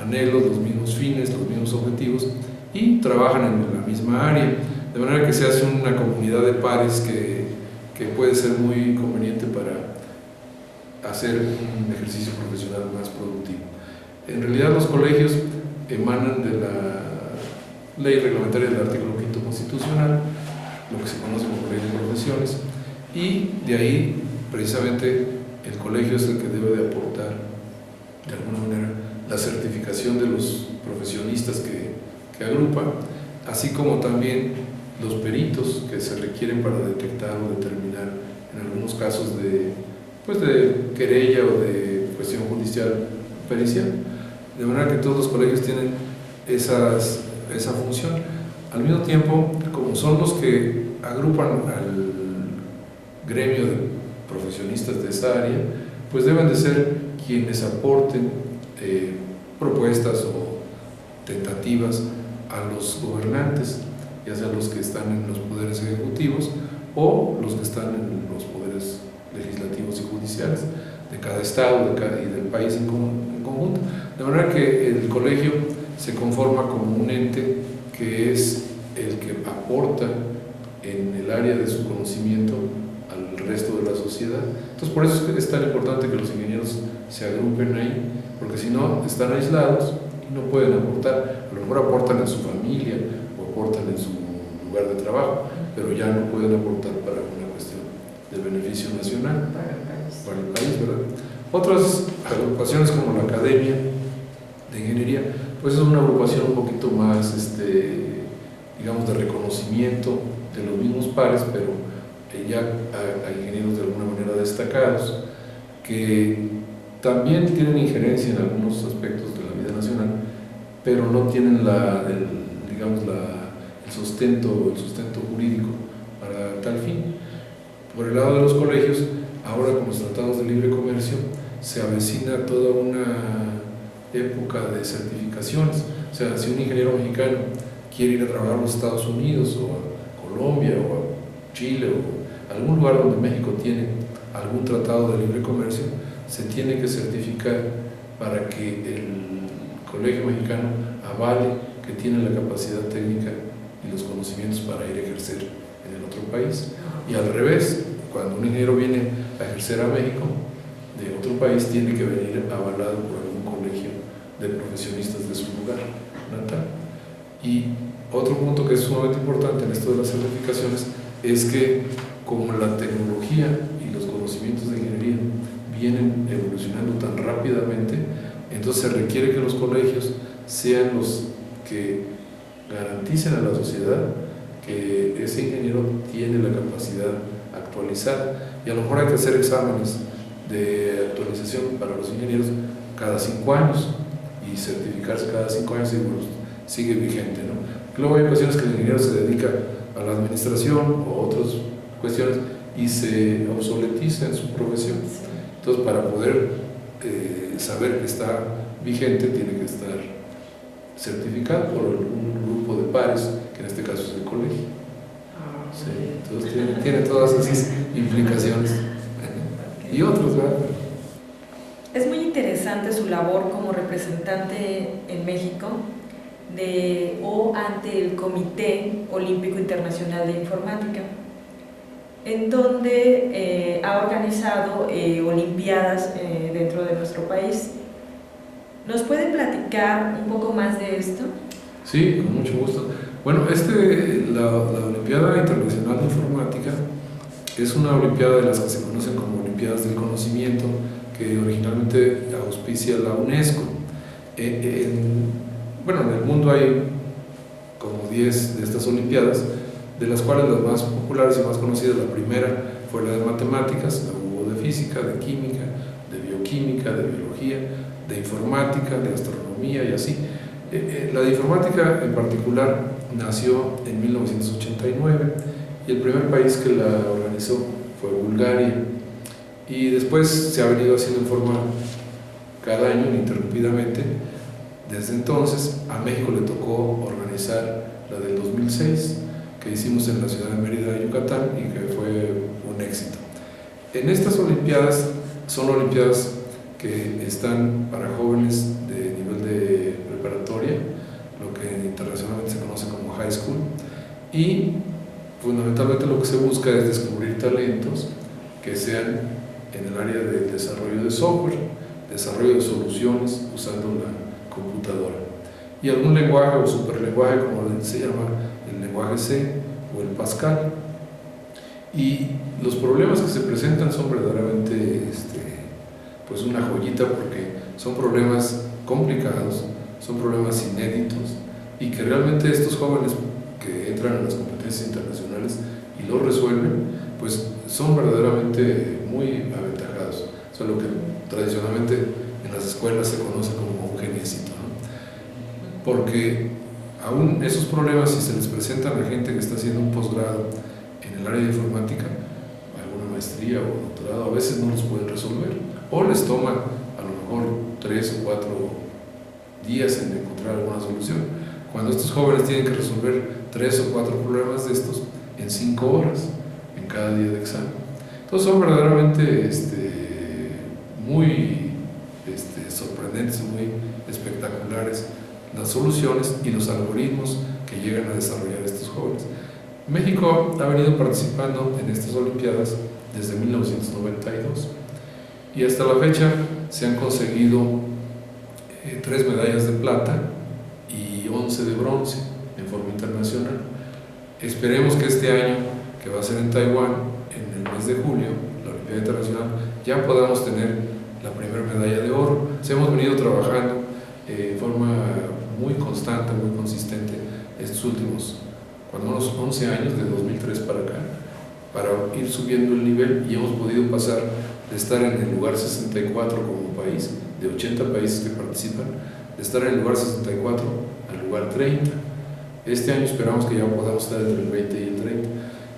anhelos, los mismos fines, los mismos objetivos, y trabajan en la misma área, de manera que se hace una comunidad de pares que puede ser muy conveniente para hacer un ejercicio profesional más productivo. En realidad los colegios emanan de la ley reglamentaria del artículo 5º constitucional, lo que se conoce como ley de profesiones, y de ahí precisamente el colegio es el que debe de aportar de alguna manera la certificación de los profesionistas que agrupa, así como también los peritos que se requieren para detectar o determinar en algunos casos de querella o de cuestión judicial pericial, de manera que todos los colegios tienen esa función. Al mismo tiempo, como son los que agrupan al gremio de profesionistas de esa área, pues deben de ser quienes aporten propuestas o tentativas a los gobernantes, ya sea los que están en los poderes ejecutivos o los que están en los poderes legislativos y judiciales de cada estado y del país en conjunto. De manera que el colegio se conforma como un ente que es el que aporta en el área de su conocimiento al resto de la sociedad. Entonces por eso es tan importante que los ingenieros se agrupen ahí, porque si no están aislados y no pueden aportar. A lo mejor aportan en su familia o aportan en su lugar de trabajo, pero ya no pueden aportar para una cuestión de beneficio nacional para el país, ¿verdad? Otras agrupaciones como la Academia de Ingeniería, pues es una agrupación un poquito más digamos, de reconocimiento de los mismos pares, pero ya a ingenieros de alguna manera destacados, que también tienen injerencia en algunos aspectos de la vida nacional, pero no tienen el sustento jurídico para tal fin. Por el lado de los colegios, ahora con los tratados de libre comercio, se avecina toda una época de certificaciones. O sea, si un ingeniero mexicano quiere ir a trabajar a los Estados Unidos o a Colombia o a Chile o a algún lugar donde México tiene algún tratado de libre comercio, se tiene que certificar para que el colegio mexicano avale que tiene la capacidad técnica y los conocimientos para ir a ejercer en el otro país. Y al revés, cuando un ingeniero viene a ejercer a México de otro país, tiene que venir avalado por algún colegio de profesionistas de su lugar natal. Y otro punto que es sumamente importante en esto de las certificaciones es que como la tecnología y los conocimientos de ingeniería vienen evolucionando tan rápidamente, entonces se requiere que los colegios sean los que garanticen a la sociedad que ese ingeniero tiene la capacidad actualizada, y a lo mejor hay que hacer exámenes de actualización para los ingenieros cada 5 años y certificarse cada 5 años y bueno, sigue vigente, ¿no? Luego hay ocasiones que el ingeniero se dedica a la administración o otras cuestiones y se obsoletiza en su profesión. Entonces, para poder saber que está vigente, tiene que estar certificado por un grupo de pares, que en este caso es el colegio. Sí, entonces tiene todas esas implicaciones. Y otros, ¿verdad? Es muy interesante su labor como representante en México o ante el Comité Olímpico Internacional de Informática, en donde ha organizado olimpiadas dentro de nuestro país. ¿Nos puede platicar un poco más de esto? Sí, con mucho gusto. Bueno, la Olimpiada Internacional de Informática es una olimpiada de las que se conocen como Olimpiadas del Conocimiento, que originalmente auspicia la UNESCO. Bueno, en el mundo hay como 10 de estas olimpiadas, de las cuales las más populares y más conocidas, la primera fue la de matemáticas, luego hubo de física, de química, de bioquímica, de biología, de informática, de astronomía y así. La de informática en particular nació en 1989 y el primer país que la organizó fue Bulgaria, y después se ha venido haciendo en forma cada año ininterrumpidamente. Desde entonces a México le tocó organizar la del 2006, que hicimos en la ciudad de Mérida, Yucatán, y que fue un éxito. En estas olimpiadas son olimpiadas que están para jóvenes de nivel de preparatoria, lo que internacionalmente se conoce como high school, y fundamentalmente lo que se busca es descubrir talentos que sean en el área de desarrollo de software, desarrollo de soluciones usando la computadora, y algún lenguaje o superlenguaje, como se llama el lenguaje C o el Pascal. Y los problemas que se presentan son verdaderamente pues una joyita, porque son problemas complicados, son problemas inéditos, y que realmente estos jóvenes que entran en las competencias internacionales y lo resuelven, pues son verdaderamente muy aventajados. Eso es lo que tradicionalmente en las escuelas se conoce como un geniecito, ¿no? Porque aún esos problemas, si se les presentan a gente que está haciendo un posgrado en el área de informática, alguna maestría o doctorado, a veces no los pueden resolver, o les toma a lo mejor 3 o 4 días en encontrar alguna solución, cuando estos jóvenes tienen que resolver 3 o 4 problemas de estos en 5 horas en cada día de examen. Entonces son verdaderamente muy sorprendentes, muy espectaculares las soluciones y los algoritmos que llegan a desarrollar estos jóvenes. México ha venido participando en estas olimpiadas desde 1992 y hasta la fecha se han conseguido 3 medallas de plata y 11 de bronce en forma internacional. Esperemos que este año, que va a ser en Taiwán, en el mes de julio, la Olimpiada Internacional, ya podamos tener la primera medalla de oro. Hemos venido trabajando en forma muy constante, muy consistente estos últimos cuando unos 11 años, de 2003 para acá, para ir subiendo el nivel, y hemos podido pasar de estar en el lugar 64 como país, de 80 países que participan, de estar en el lugar 64 al lugar 30. Este año esperamos que ya podamos estar entre el 20 y el 30.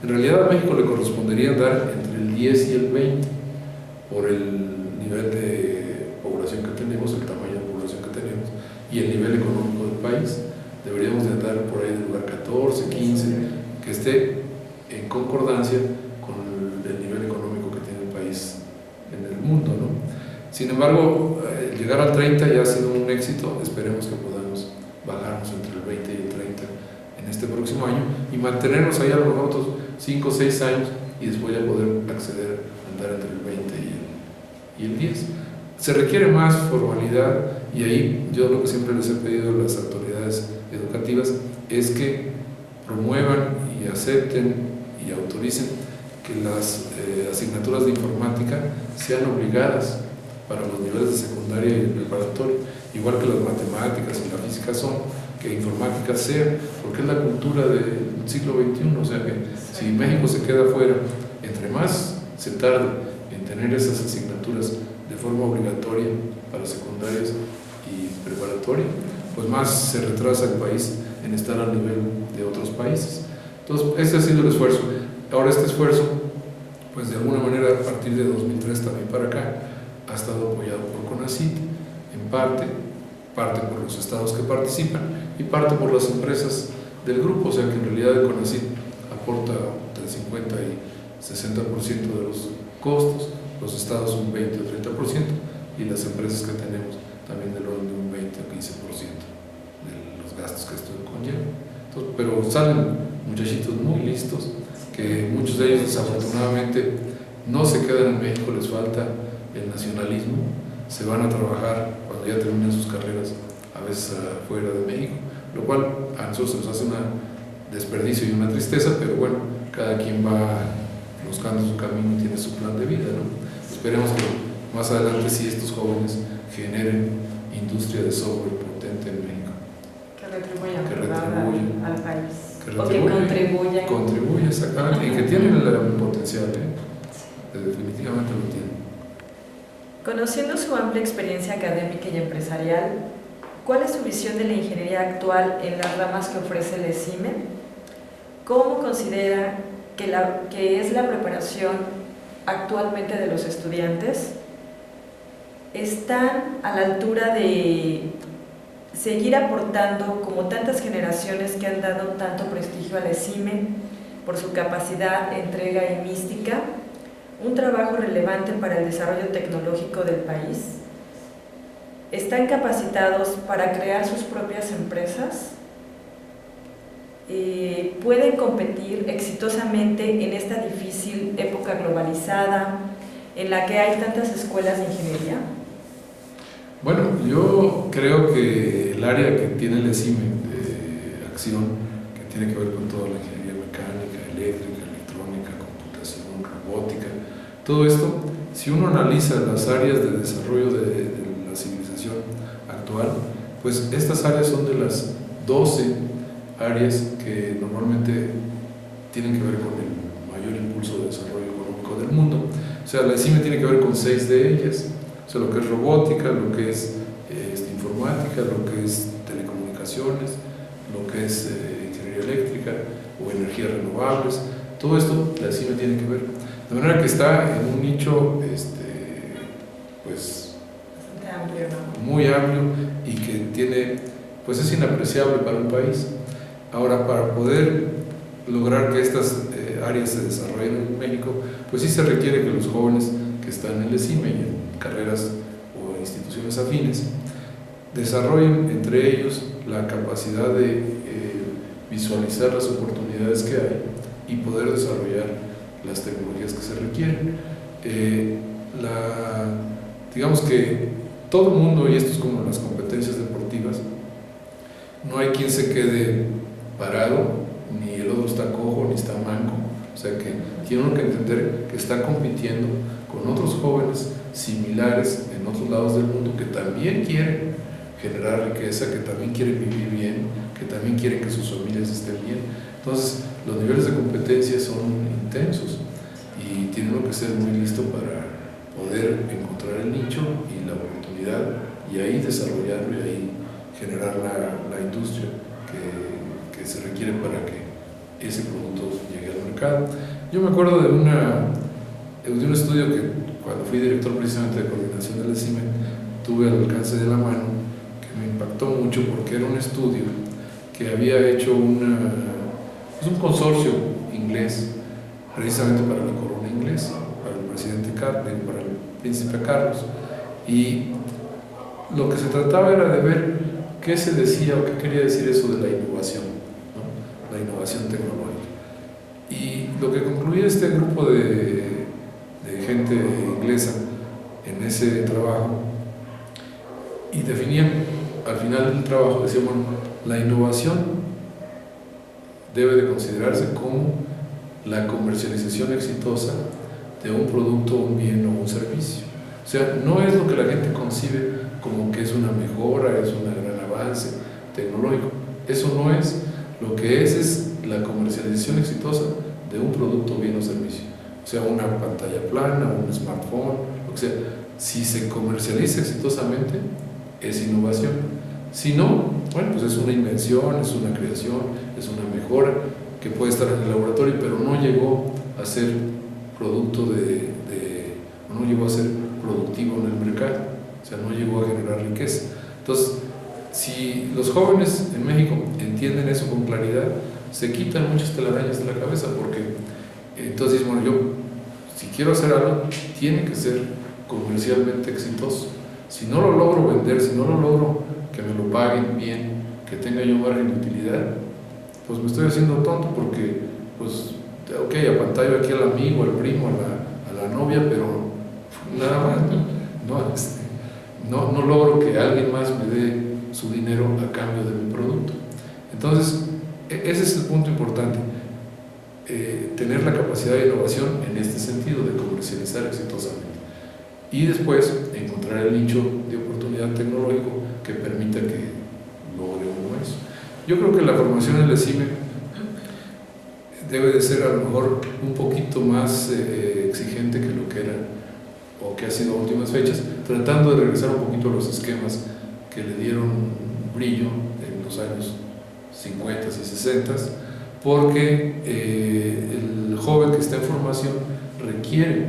En realidad a México le correspondería dar entre el 10 y el 20 por el nivel de población que tenemos, el tamaño de población que tenemos y el nivel económico del país. Deberíamos de andar por ahí del lugar 14, 15, que esté en concordancia con el nivel económico que tiene el país en el mundo, ¿no? Sin embargo, llegar al 30 ya ha sido un éxito. Esperemos que podamos bajarnos entre el 20 y el 30 en este próximo año y mantenernos ahí a lo mejor otros 5 o 6 años y después ya poder acceder a andar entre el 20 y el 10. Se requiere más formalidad, y ahí yo lo que siempre les he pedido a las autoridades educativas es que promuevan y acepten y autoricen que las asignaturas de informática sean obligadas para los niveles de secundaria y preparatoria, igual que las matemáticas y la física son, que informática sea, porque es la cultura del siglo XXI. O sea que si México se queda fuera, entre más se tarde en tener esas asignaturas de forma obligatoria para secundarias y preparatoria, pues más se retrasa el país en estar al nivel de otros países. Entonces, ese ha sido el esfuerzo. Ahora este esfuerzo, pues de alguna manera a partir de 2003 también para acá, ha estado apoyado por CONACYT, en parte por los estados que participan y parte por las empresas del grupo. O sea que en realidad el CONACYT aporta entre el 50 y 60% de los costos, los estados un 20 o 30%, y las empresas que tenemos también del orden de un 20 o 15% de los gastos que esto conlleva. Entonces, pero salen muchachitos muy listos, que muchos de ellos desafortunadamente no se quedan en México, les falta el nacionalismo, se van a trabajar cuando ya terminan sus carreras, a veces fuera de México, lo cual a nosotros nos hace un desperdicio y una tristeza, pero bueno, cada quien va buscando su camino y tiene su plan de vida, ¿no? Esperemos que más adelante sí estos jóvenes generen industria de software potente en México. Que retribuyan al país. O que contribuyan exactamente, y que tienen el potencial, definitivamente lo tienen. Conociendo su amplia experiencia académica y empresarial, ¿cuál es su visión de la ingeniería actual en las ramas que ofrece el ESIME? ¿Cómo considera que es la preparación actualmente de los estudiantes? ¿Están a la altura de seguir aportando como tantas generaciones que han dado tanto prestigio al ESIME por su capacidad, entrega y mística, un trabajo relevante para el desarrollo tecnológico del país? ¿Están capacitados para crear sus propias empresas? ¿Pueden competir exitosamente en esta difícil época globalizada en la que hay tantas escuelas de ingeniería? Bueno, yo creo que el área que tiene el ESIME de acción, que tiene que ver con toda la ingeniería mecánica, eléctrica, electrónica, computación, robótica, todo esto, si uno analiza las áreas de desarrollo de la civilización actual, pues estas áreas son de las 12 áreas que normalmente tienen que ver con el mayor impulso de desarrollo económico del mundo. O sea, la ESIME tiene que ver con 6 de ellas. O sea, lo que es robótica, lo que es informática, lo que es telecomunicaciones, lo que es ingeniería eléctrica o energías renovables. Todo esto la ESIME tiene que ver. De manera que está en un nicho pues, amplio, ¿no? Muy amplio, y que tiene, pues es inapreciable para un país. Ahora, para poder lograr que estas áreas se desarrollen en México, pues sí se requiere que los jóvenes que están en el ESIME y en carreras o instituciones afines desarrollen entre ellos la capacidad de visualizar las oportunidades que hay y poder desarrollar las tecnologías que se requieren. Digamos que todo el mundo, y esto es como las competencias deportivas, no hay quien se quede parado, ni el otro está cojo, ni está manco. O sea que tiene uno que entender que está compitiendo con otros jóvenes similares en otros lados del mundo que también quieren generar riqueza, que también quieren vivir bien, que también quieren que sus familias estén bien. Entonces, los niveles de competencia son intensos y tiene uno que ser muy listo para poder encontrar el nicho y la oportunidad y ahí desarrollarlo y ahí generar la industria que se requiere para que ese producto llegue al mercado. Yo me acuerdo de un estudio que cuando fui director precisamente de coordinación del ECIME tuve al alcance de la mano, que me impactó mucho porque era un estudio que había hecho un consorcio inglés precisamente para la corona inglesa, para el presidente para el príncipe Carlos, y lo que se trataba era de ver qué se decía o qué quería decir eso de la innovación, ¿no? La innovación tecnológica. Y lo que concluía este grupo de gente inglesa en ese trabajo, y definían al final del trabajo, decían, bueno, la innovación debe de considerarse como la comercialización exitosa de un producto, un bien o un servicio. O sea, no es lo que la gente concibe como que es una mejora, es un gran avance tecnológico. Eso no es. Lo que es la comercialización exitosa de un producto, bien o servicio. O sea, una pantalla plana, un smartphone, lo que sea. Si se comercializa exitosamente, es innovación. Si no, bueno, pues es una invención, es una creación, es una mejora que puede estar en el laboratorio, pero no llegó a ser producto no llegó a ser productivo en el mercado, o sea, no llegó a generar riqueza. Entonces, si los jóvenes en México entienden eso con claridad, se quitan muchas telarañas de la cabeza, porque entonces, bueno, yo, si quiero hacer algo, tiene que ser comercialmente exitoso. Si no lo logro vender, si no lo logro que me lo paguen bien, que tenga yo margen de utilidad, pues me estoy haciendo tonto, porque, pues, ok, apantallo aquí al amigo, al primo, a la novia, pero nada más, no logro que alguien más me dé su dinero a cambio de mi producto. Entonces, ese es el punto importante, tener la capacidad de innovación en este sentido, de comercializar exitosamente. Y después, encontrar el nicho de oportunidad tecnológico que permita que logre uno eso. Yo creo que la formación en el ECIME debe de ser a lo mejor un poquito más exigente que lo que era o que ha sido a últimas fechas, tratando de regresar un poquito a los esquemas que le dieron brillo en los años 50 y 60, porque el joven que está en formación requiere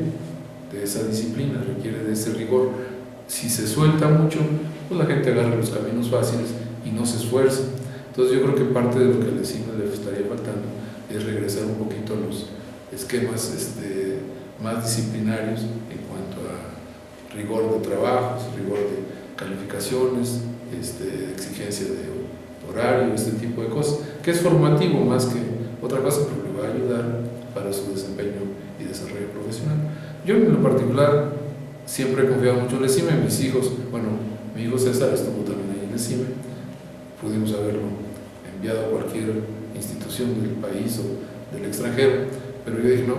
de esa disciplina, requiere de ese rigor. Si se suelta mucho, pues la gente agarra los caminos fáciles y no se esfuerza. Entonces yo creo que parte de lo que al ECIME le estaría faltando es regresar un poquito a los esquemas más disciplinarios en cuanto a rigor de trabajos, rigor de calificaciones, exigencia de horario, este tipo de cosas, que es formativo más que otra cosa, pero le va a ayudar para su desempeño y desarrollo profesional. Yo en lo particular siempre he confiado mucho en el ECIME. Mis hijos, bueno, mi hijo César estuvo también ahí en el ECIME, pudimos haberlo enviado a cualquier institución del país o del extranjero, pero yo dije no,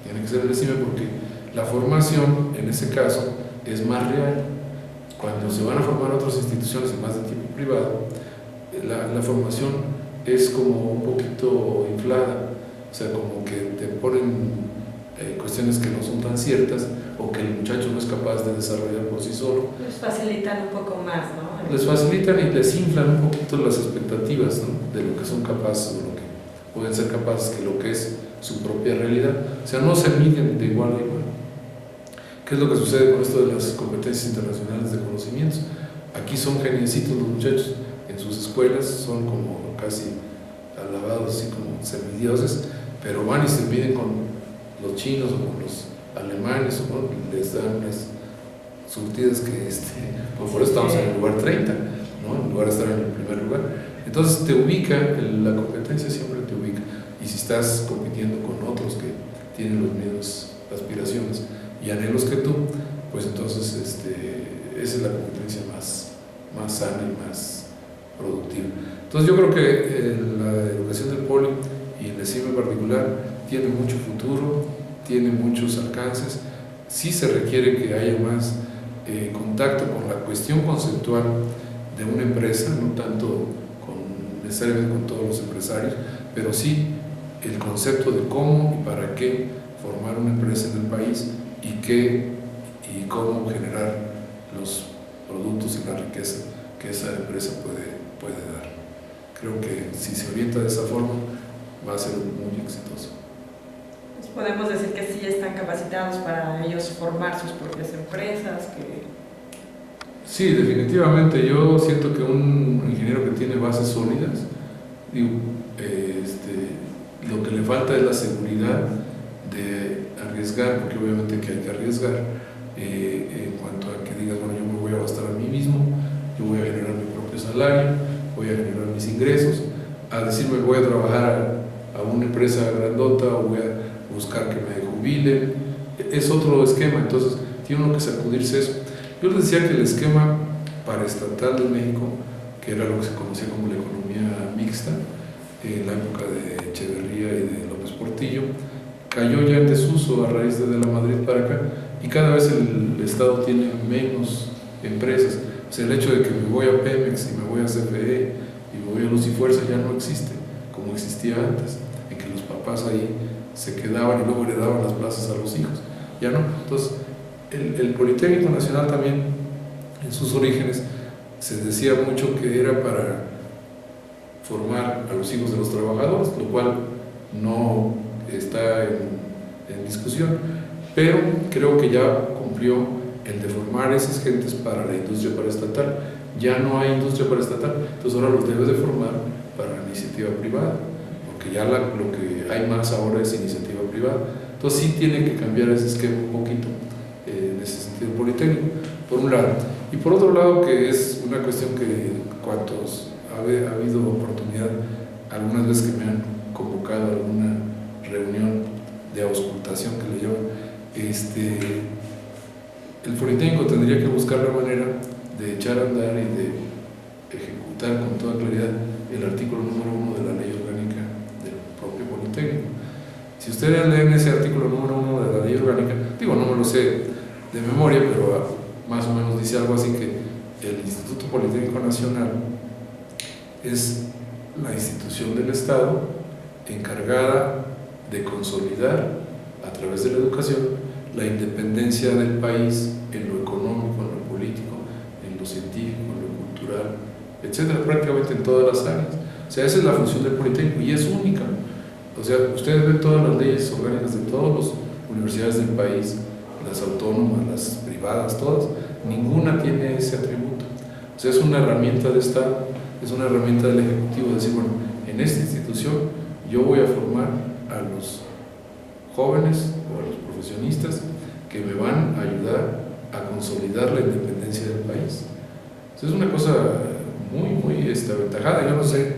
tiene que ser el ECIME porque la formación en ese caso es más real. Cuando se van a formar otras instituciones más de tipo privado, la formación es como un poquito inflada, o sea, como que te ponen cuestiones que no son tan ciertas o que el muchacho no es capaz de desarrollar por sí solo. Les facilitan un poco más, ¿no? Les facilitan y les inflan un poquito las expectativas, ¿no?, de lo que son capaces o lo que pueden ser capaces que lo que es su propia realidad. O sea, no se miden de igual a igual. ¿Qué es lo que sucede con esto de las competencias internacionales de conocimientos? Aquí son geniecitos los muchachos, en sus escuelas son como casi alabados, así como semidioses, pero van y se miden con los chinos o con los alemanes, o les dan unas surtidas que pues por eso estamos en el lugar 30, ¿no?, en lugar de estar en el primer lugar. Entonces te ubica, la competencia siempre te ubica, y si estás compitiendo con otros que tienen las mismas aspiraciones y anhelos que tú, pues entonces esa es la competencia más sana y más productiva. Entonces yo creo que la educación del poli y el ECIME en particular tiene mucho futuro, tiene muchos alcances. Sí se requiere que haya más contacto con la cuestión conceptual de un empresa, no tanto necesariamente con todos los empresarios, pero sí el concepto de cómo y para qué formar una empresa en el país y cómo generar los productos y la riqueza que esa empresa puede dar. Creo que si se orienta de esa forma va a ser muy exitoso. Pues podemos decir que sí están capacitados para ellos formar sus propias empresas. Sí, definitivamente. Yo siento que un ingeniero que tiene bases sólidas, digo, lo que le falta es la seguridad de arriesgar, porque obviamente que hay que arriesgar en cuanto a que digas, bueno, yo me voy a bastar a mí mismo, yo voy a generar mi propio salario, voy a generar mis ingresos, a decirme voy a trabajar a una empresa grandota o voy a buscar que me jubilen, es otro esquema. Entonces tiene uno que sacudirse eso. Yo les decía que el esquema paraestatal de México, que era lo que se conocía como la economía mixta, en la época de Echeverría y de López Portillo, cayó ya en desuso a raíz de la Madrid para acá, y cada vez el Estado tiene menos empresas. O sea, el hecho de que me voy a Pemex y me voy a CFE y me voy a Luz y Fuerza ya no existe, como existía antes, en que los papás ahí se quedaban y luego le daban las plazas a los hijos. Ya no. Entonces, el Politécnico Nacional también, en sus orígenes, se decía mucho que era para formar a los hijos de los trabajadores, lo cual no está en discusión, pero creo que ya cumplió el de formar esas gentes para la industria paraestatal. Ya no hay industria paraestatal, entonces ahora los debes de formar para la iniciativa privada, porque ya lo que hay más ahora es iniciativa privada. Entonces sí tiene que cambiar ese esquema un poquito en ese sentido politécnico, por un lado. Y por otro lado, que es una cuestión que cuantos ha habido oportunidad, algunas veces que me han convocado a alguna reunión de auscultación que le llaman, el Politécnico tendría que buscar la manera de echar a andar y de ejecutar con toda claridad el artículo número 1 de la ley orgánica del propio Politécnico. Si ustedes leen ese artículo número 1 de la ley orgánica, digo, no me lo sé de memoria, pero más o menos dice algo así, que el Instituto Politécnico Nacional es la institución del Estado encargada de consolidar a través de la educación la independencia del país en lo económico, en lo político, en lo científico, en lo cultural, etcétera, prácticamente en todas las áreas. O sea, esa es la función del Politécnico y es única. O sea, ustedes ven todas las leyes orgánicas de todas las universidades del país, las autónomas, las privadas, todas, ninguna tiene ese atributo. O sea, es una herramienta de Estado, es una herramienta del Ejecutivo, de decir, bueno, en esta institución yo voy a formar a los jóvenes o a los profesionistas que me van a ayudar a consolidar la independencia del país. Entonces, es una cosa muy aventajada. Yo no sé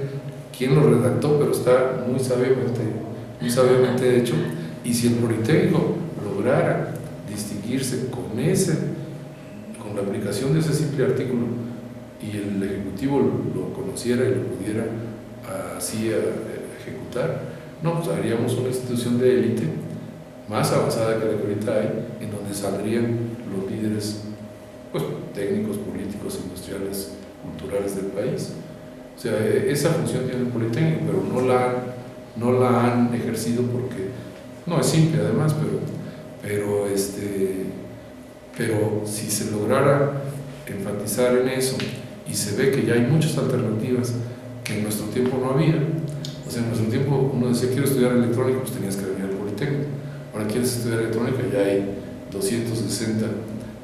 quién lo redactó, pero está muy sabiamente hecho. Y si el Politécnico lograra distinguirse con la aplicación de ese simple artículo y el Ejecutivo lo conociera y lo pudiera así ejecutar, no, pues haríamos una institución de élite más avanzada que la que ahorita hay, en donde saldrían los líderes, pues, técnicos, políticos, industriales, culturales del país. O sea, esa función tiene el Politécnico, pero no la han ejercido porque no es simple además, pero si se lograra enfatizar en eso y se ve que ya hay muchas alternativas que en nuestro tiempo no había. O sea, en nuestro tiempo uno decía, quiero estudiar electrónica, pues tenías que venir al Politécnico. Ahora quieres estudiar electrónica, ya hay 260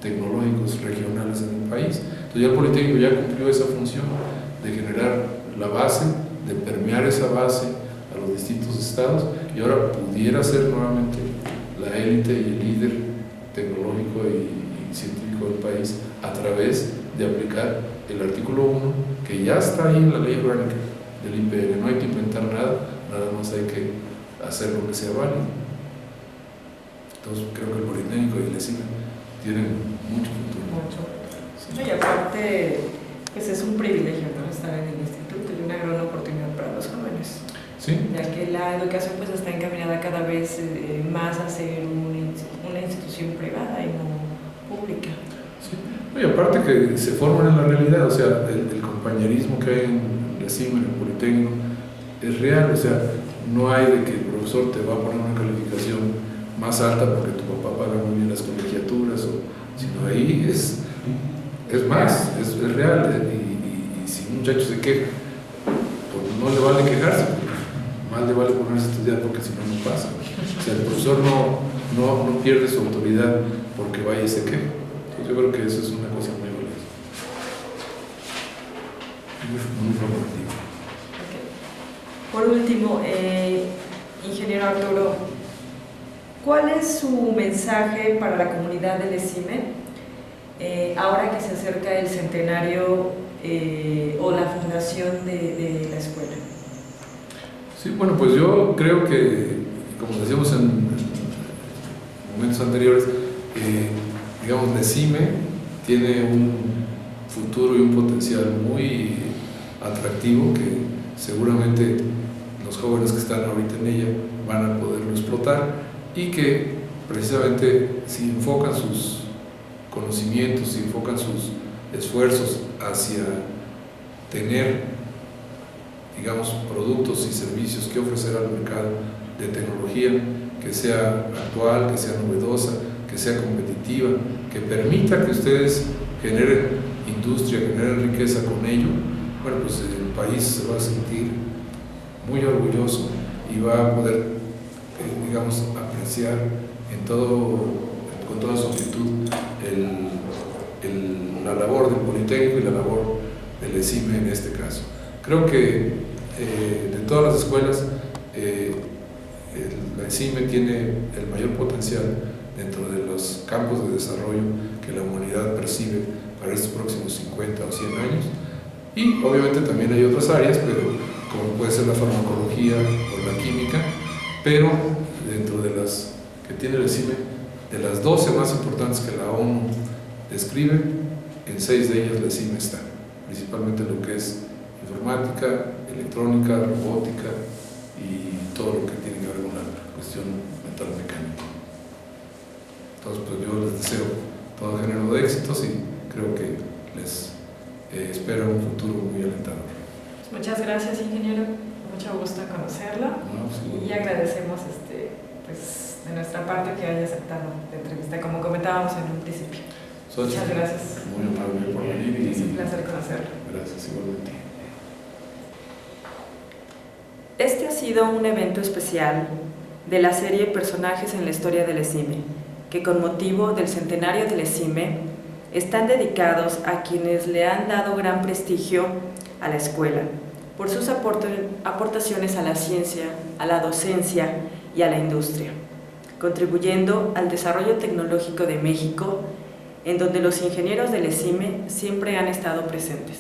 tecnológicos regionales en el país. Entonces ya el Politécnico ya cumplió esa función de generar la base, de permear esa base a los distintos estados, y ahora pudiera ser nuevamente la élite y el líder tecnológico y científico del país a través de aplicar el artículo 1, que ya está ahí en la ley orgánica del IPN. No hay que inventar nada más hay que hacer lo que sea válido. Entonces creo que el Politécnico y el ESICA tienen mucho futuro. Sí. Y aparte, pues es un privilegio, ¿no?, estar en el instituto y una gran oportunidad para los jóvenes. ¿Sí? Ya que la educación pues está encaminada cada vez más a ser una institución privada y no pública. Sí. Y aparte que se forman en la realidad, o sea, el compañerismo que hay en el CIME, en el Politécnico, es real, o sea, no hay de que el profesor te va a poner una calificación más alta porque tu papá paga muy bien las colegiaturas, sino ahí es más, es real, y si un muchacho se queja, pues no le vale quejarse, más le vale ponerse a estudiar porque si no, no pasa. O sea, el profesor no pierde su autoridad porque vaya y se queje. Yo creo que eso es una cosa muy valiosa, muy formativa. Okay. Por último, ingeniero Arturo, ¿cuál es su mensaje para la comunidad del ESIME ahora que se acerca el centenario o la fundación de la escuela? Sí, bueno, pues yo creo que, como decíamos en momentos anteriores, digamos, NESIME tiene un futuro y un potencial muy atractivo que seguramente los jóvenes que están ahorita en ella van a poderlo explotar, y que precisamente si enfocan sus conocimientos, si enfocan sus esfuerzos hacia tener, digamos, productos y servicios que ofrecer al mercado de tecnología que sea actual, que sea novedosa, que sea competitiva, que permita que ustedes generen industria, generen riqueza con ello, bueno, pues el país se va a sentir muy orgulloso y va a poder, digamos, apreciar con toda su amplitud la labor del Politécnico y la labor del ESIME en este caso. Creo que de todas las escuelas, la ESIME tiene el mayor potencial dentro de los campos de desarrollo que la humanidad percibe para estos próximos 50 o 100 años. Y obviamente también hay otras áreas, pero como puede ser la farmacología o la química, pero dentro de las que tiene el ESIME, de las 12 más importantes que la ONU describe, en 6 de ellas la ESIME está, principalmente lo que es informática, electrónica, robótica y todo lo que tiene que ver con la cuestión mental mecánica. Entonces, pues yo les deseo todo género de éxitos y creo que les espera un futuro muy alentador. Muchas gracias, ingeniero. Mucho gusto en conocerlo. Sí. Y agradecemos pues, de nuestra parte que haya aceptado la entrevista, como comentábamos en un principio. Muchas gracias. Muy amable por venir. Es un placer conocerlo. Gracias, igualmente. Este ha sido un evento especial de la serie Personajes en la historia del ESIME, que con motivo del centenario del ESIME están dedicados a quienes le han dado gran prestigio a la escuela, por sus aportaciones a la ciencia, a la docencia y a la industria, contribuyendo al desarrollo tecnológico de México, en donde los ingenieros del ESIME siempre han estado presentes.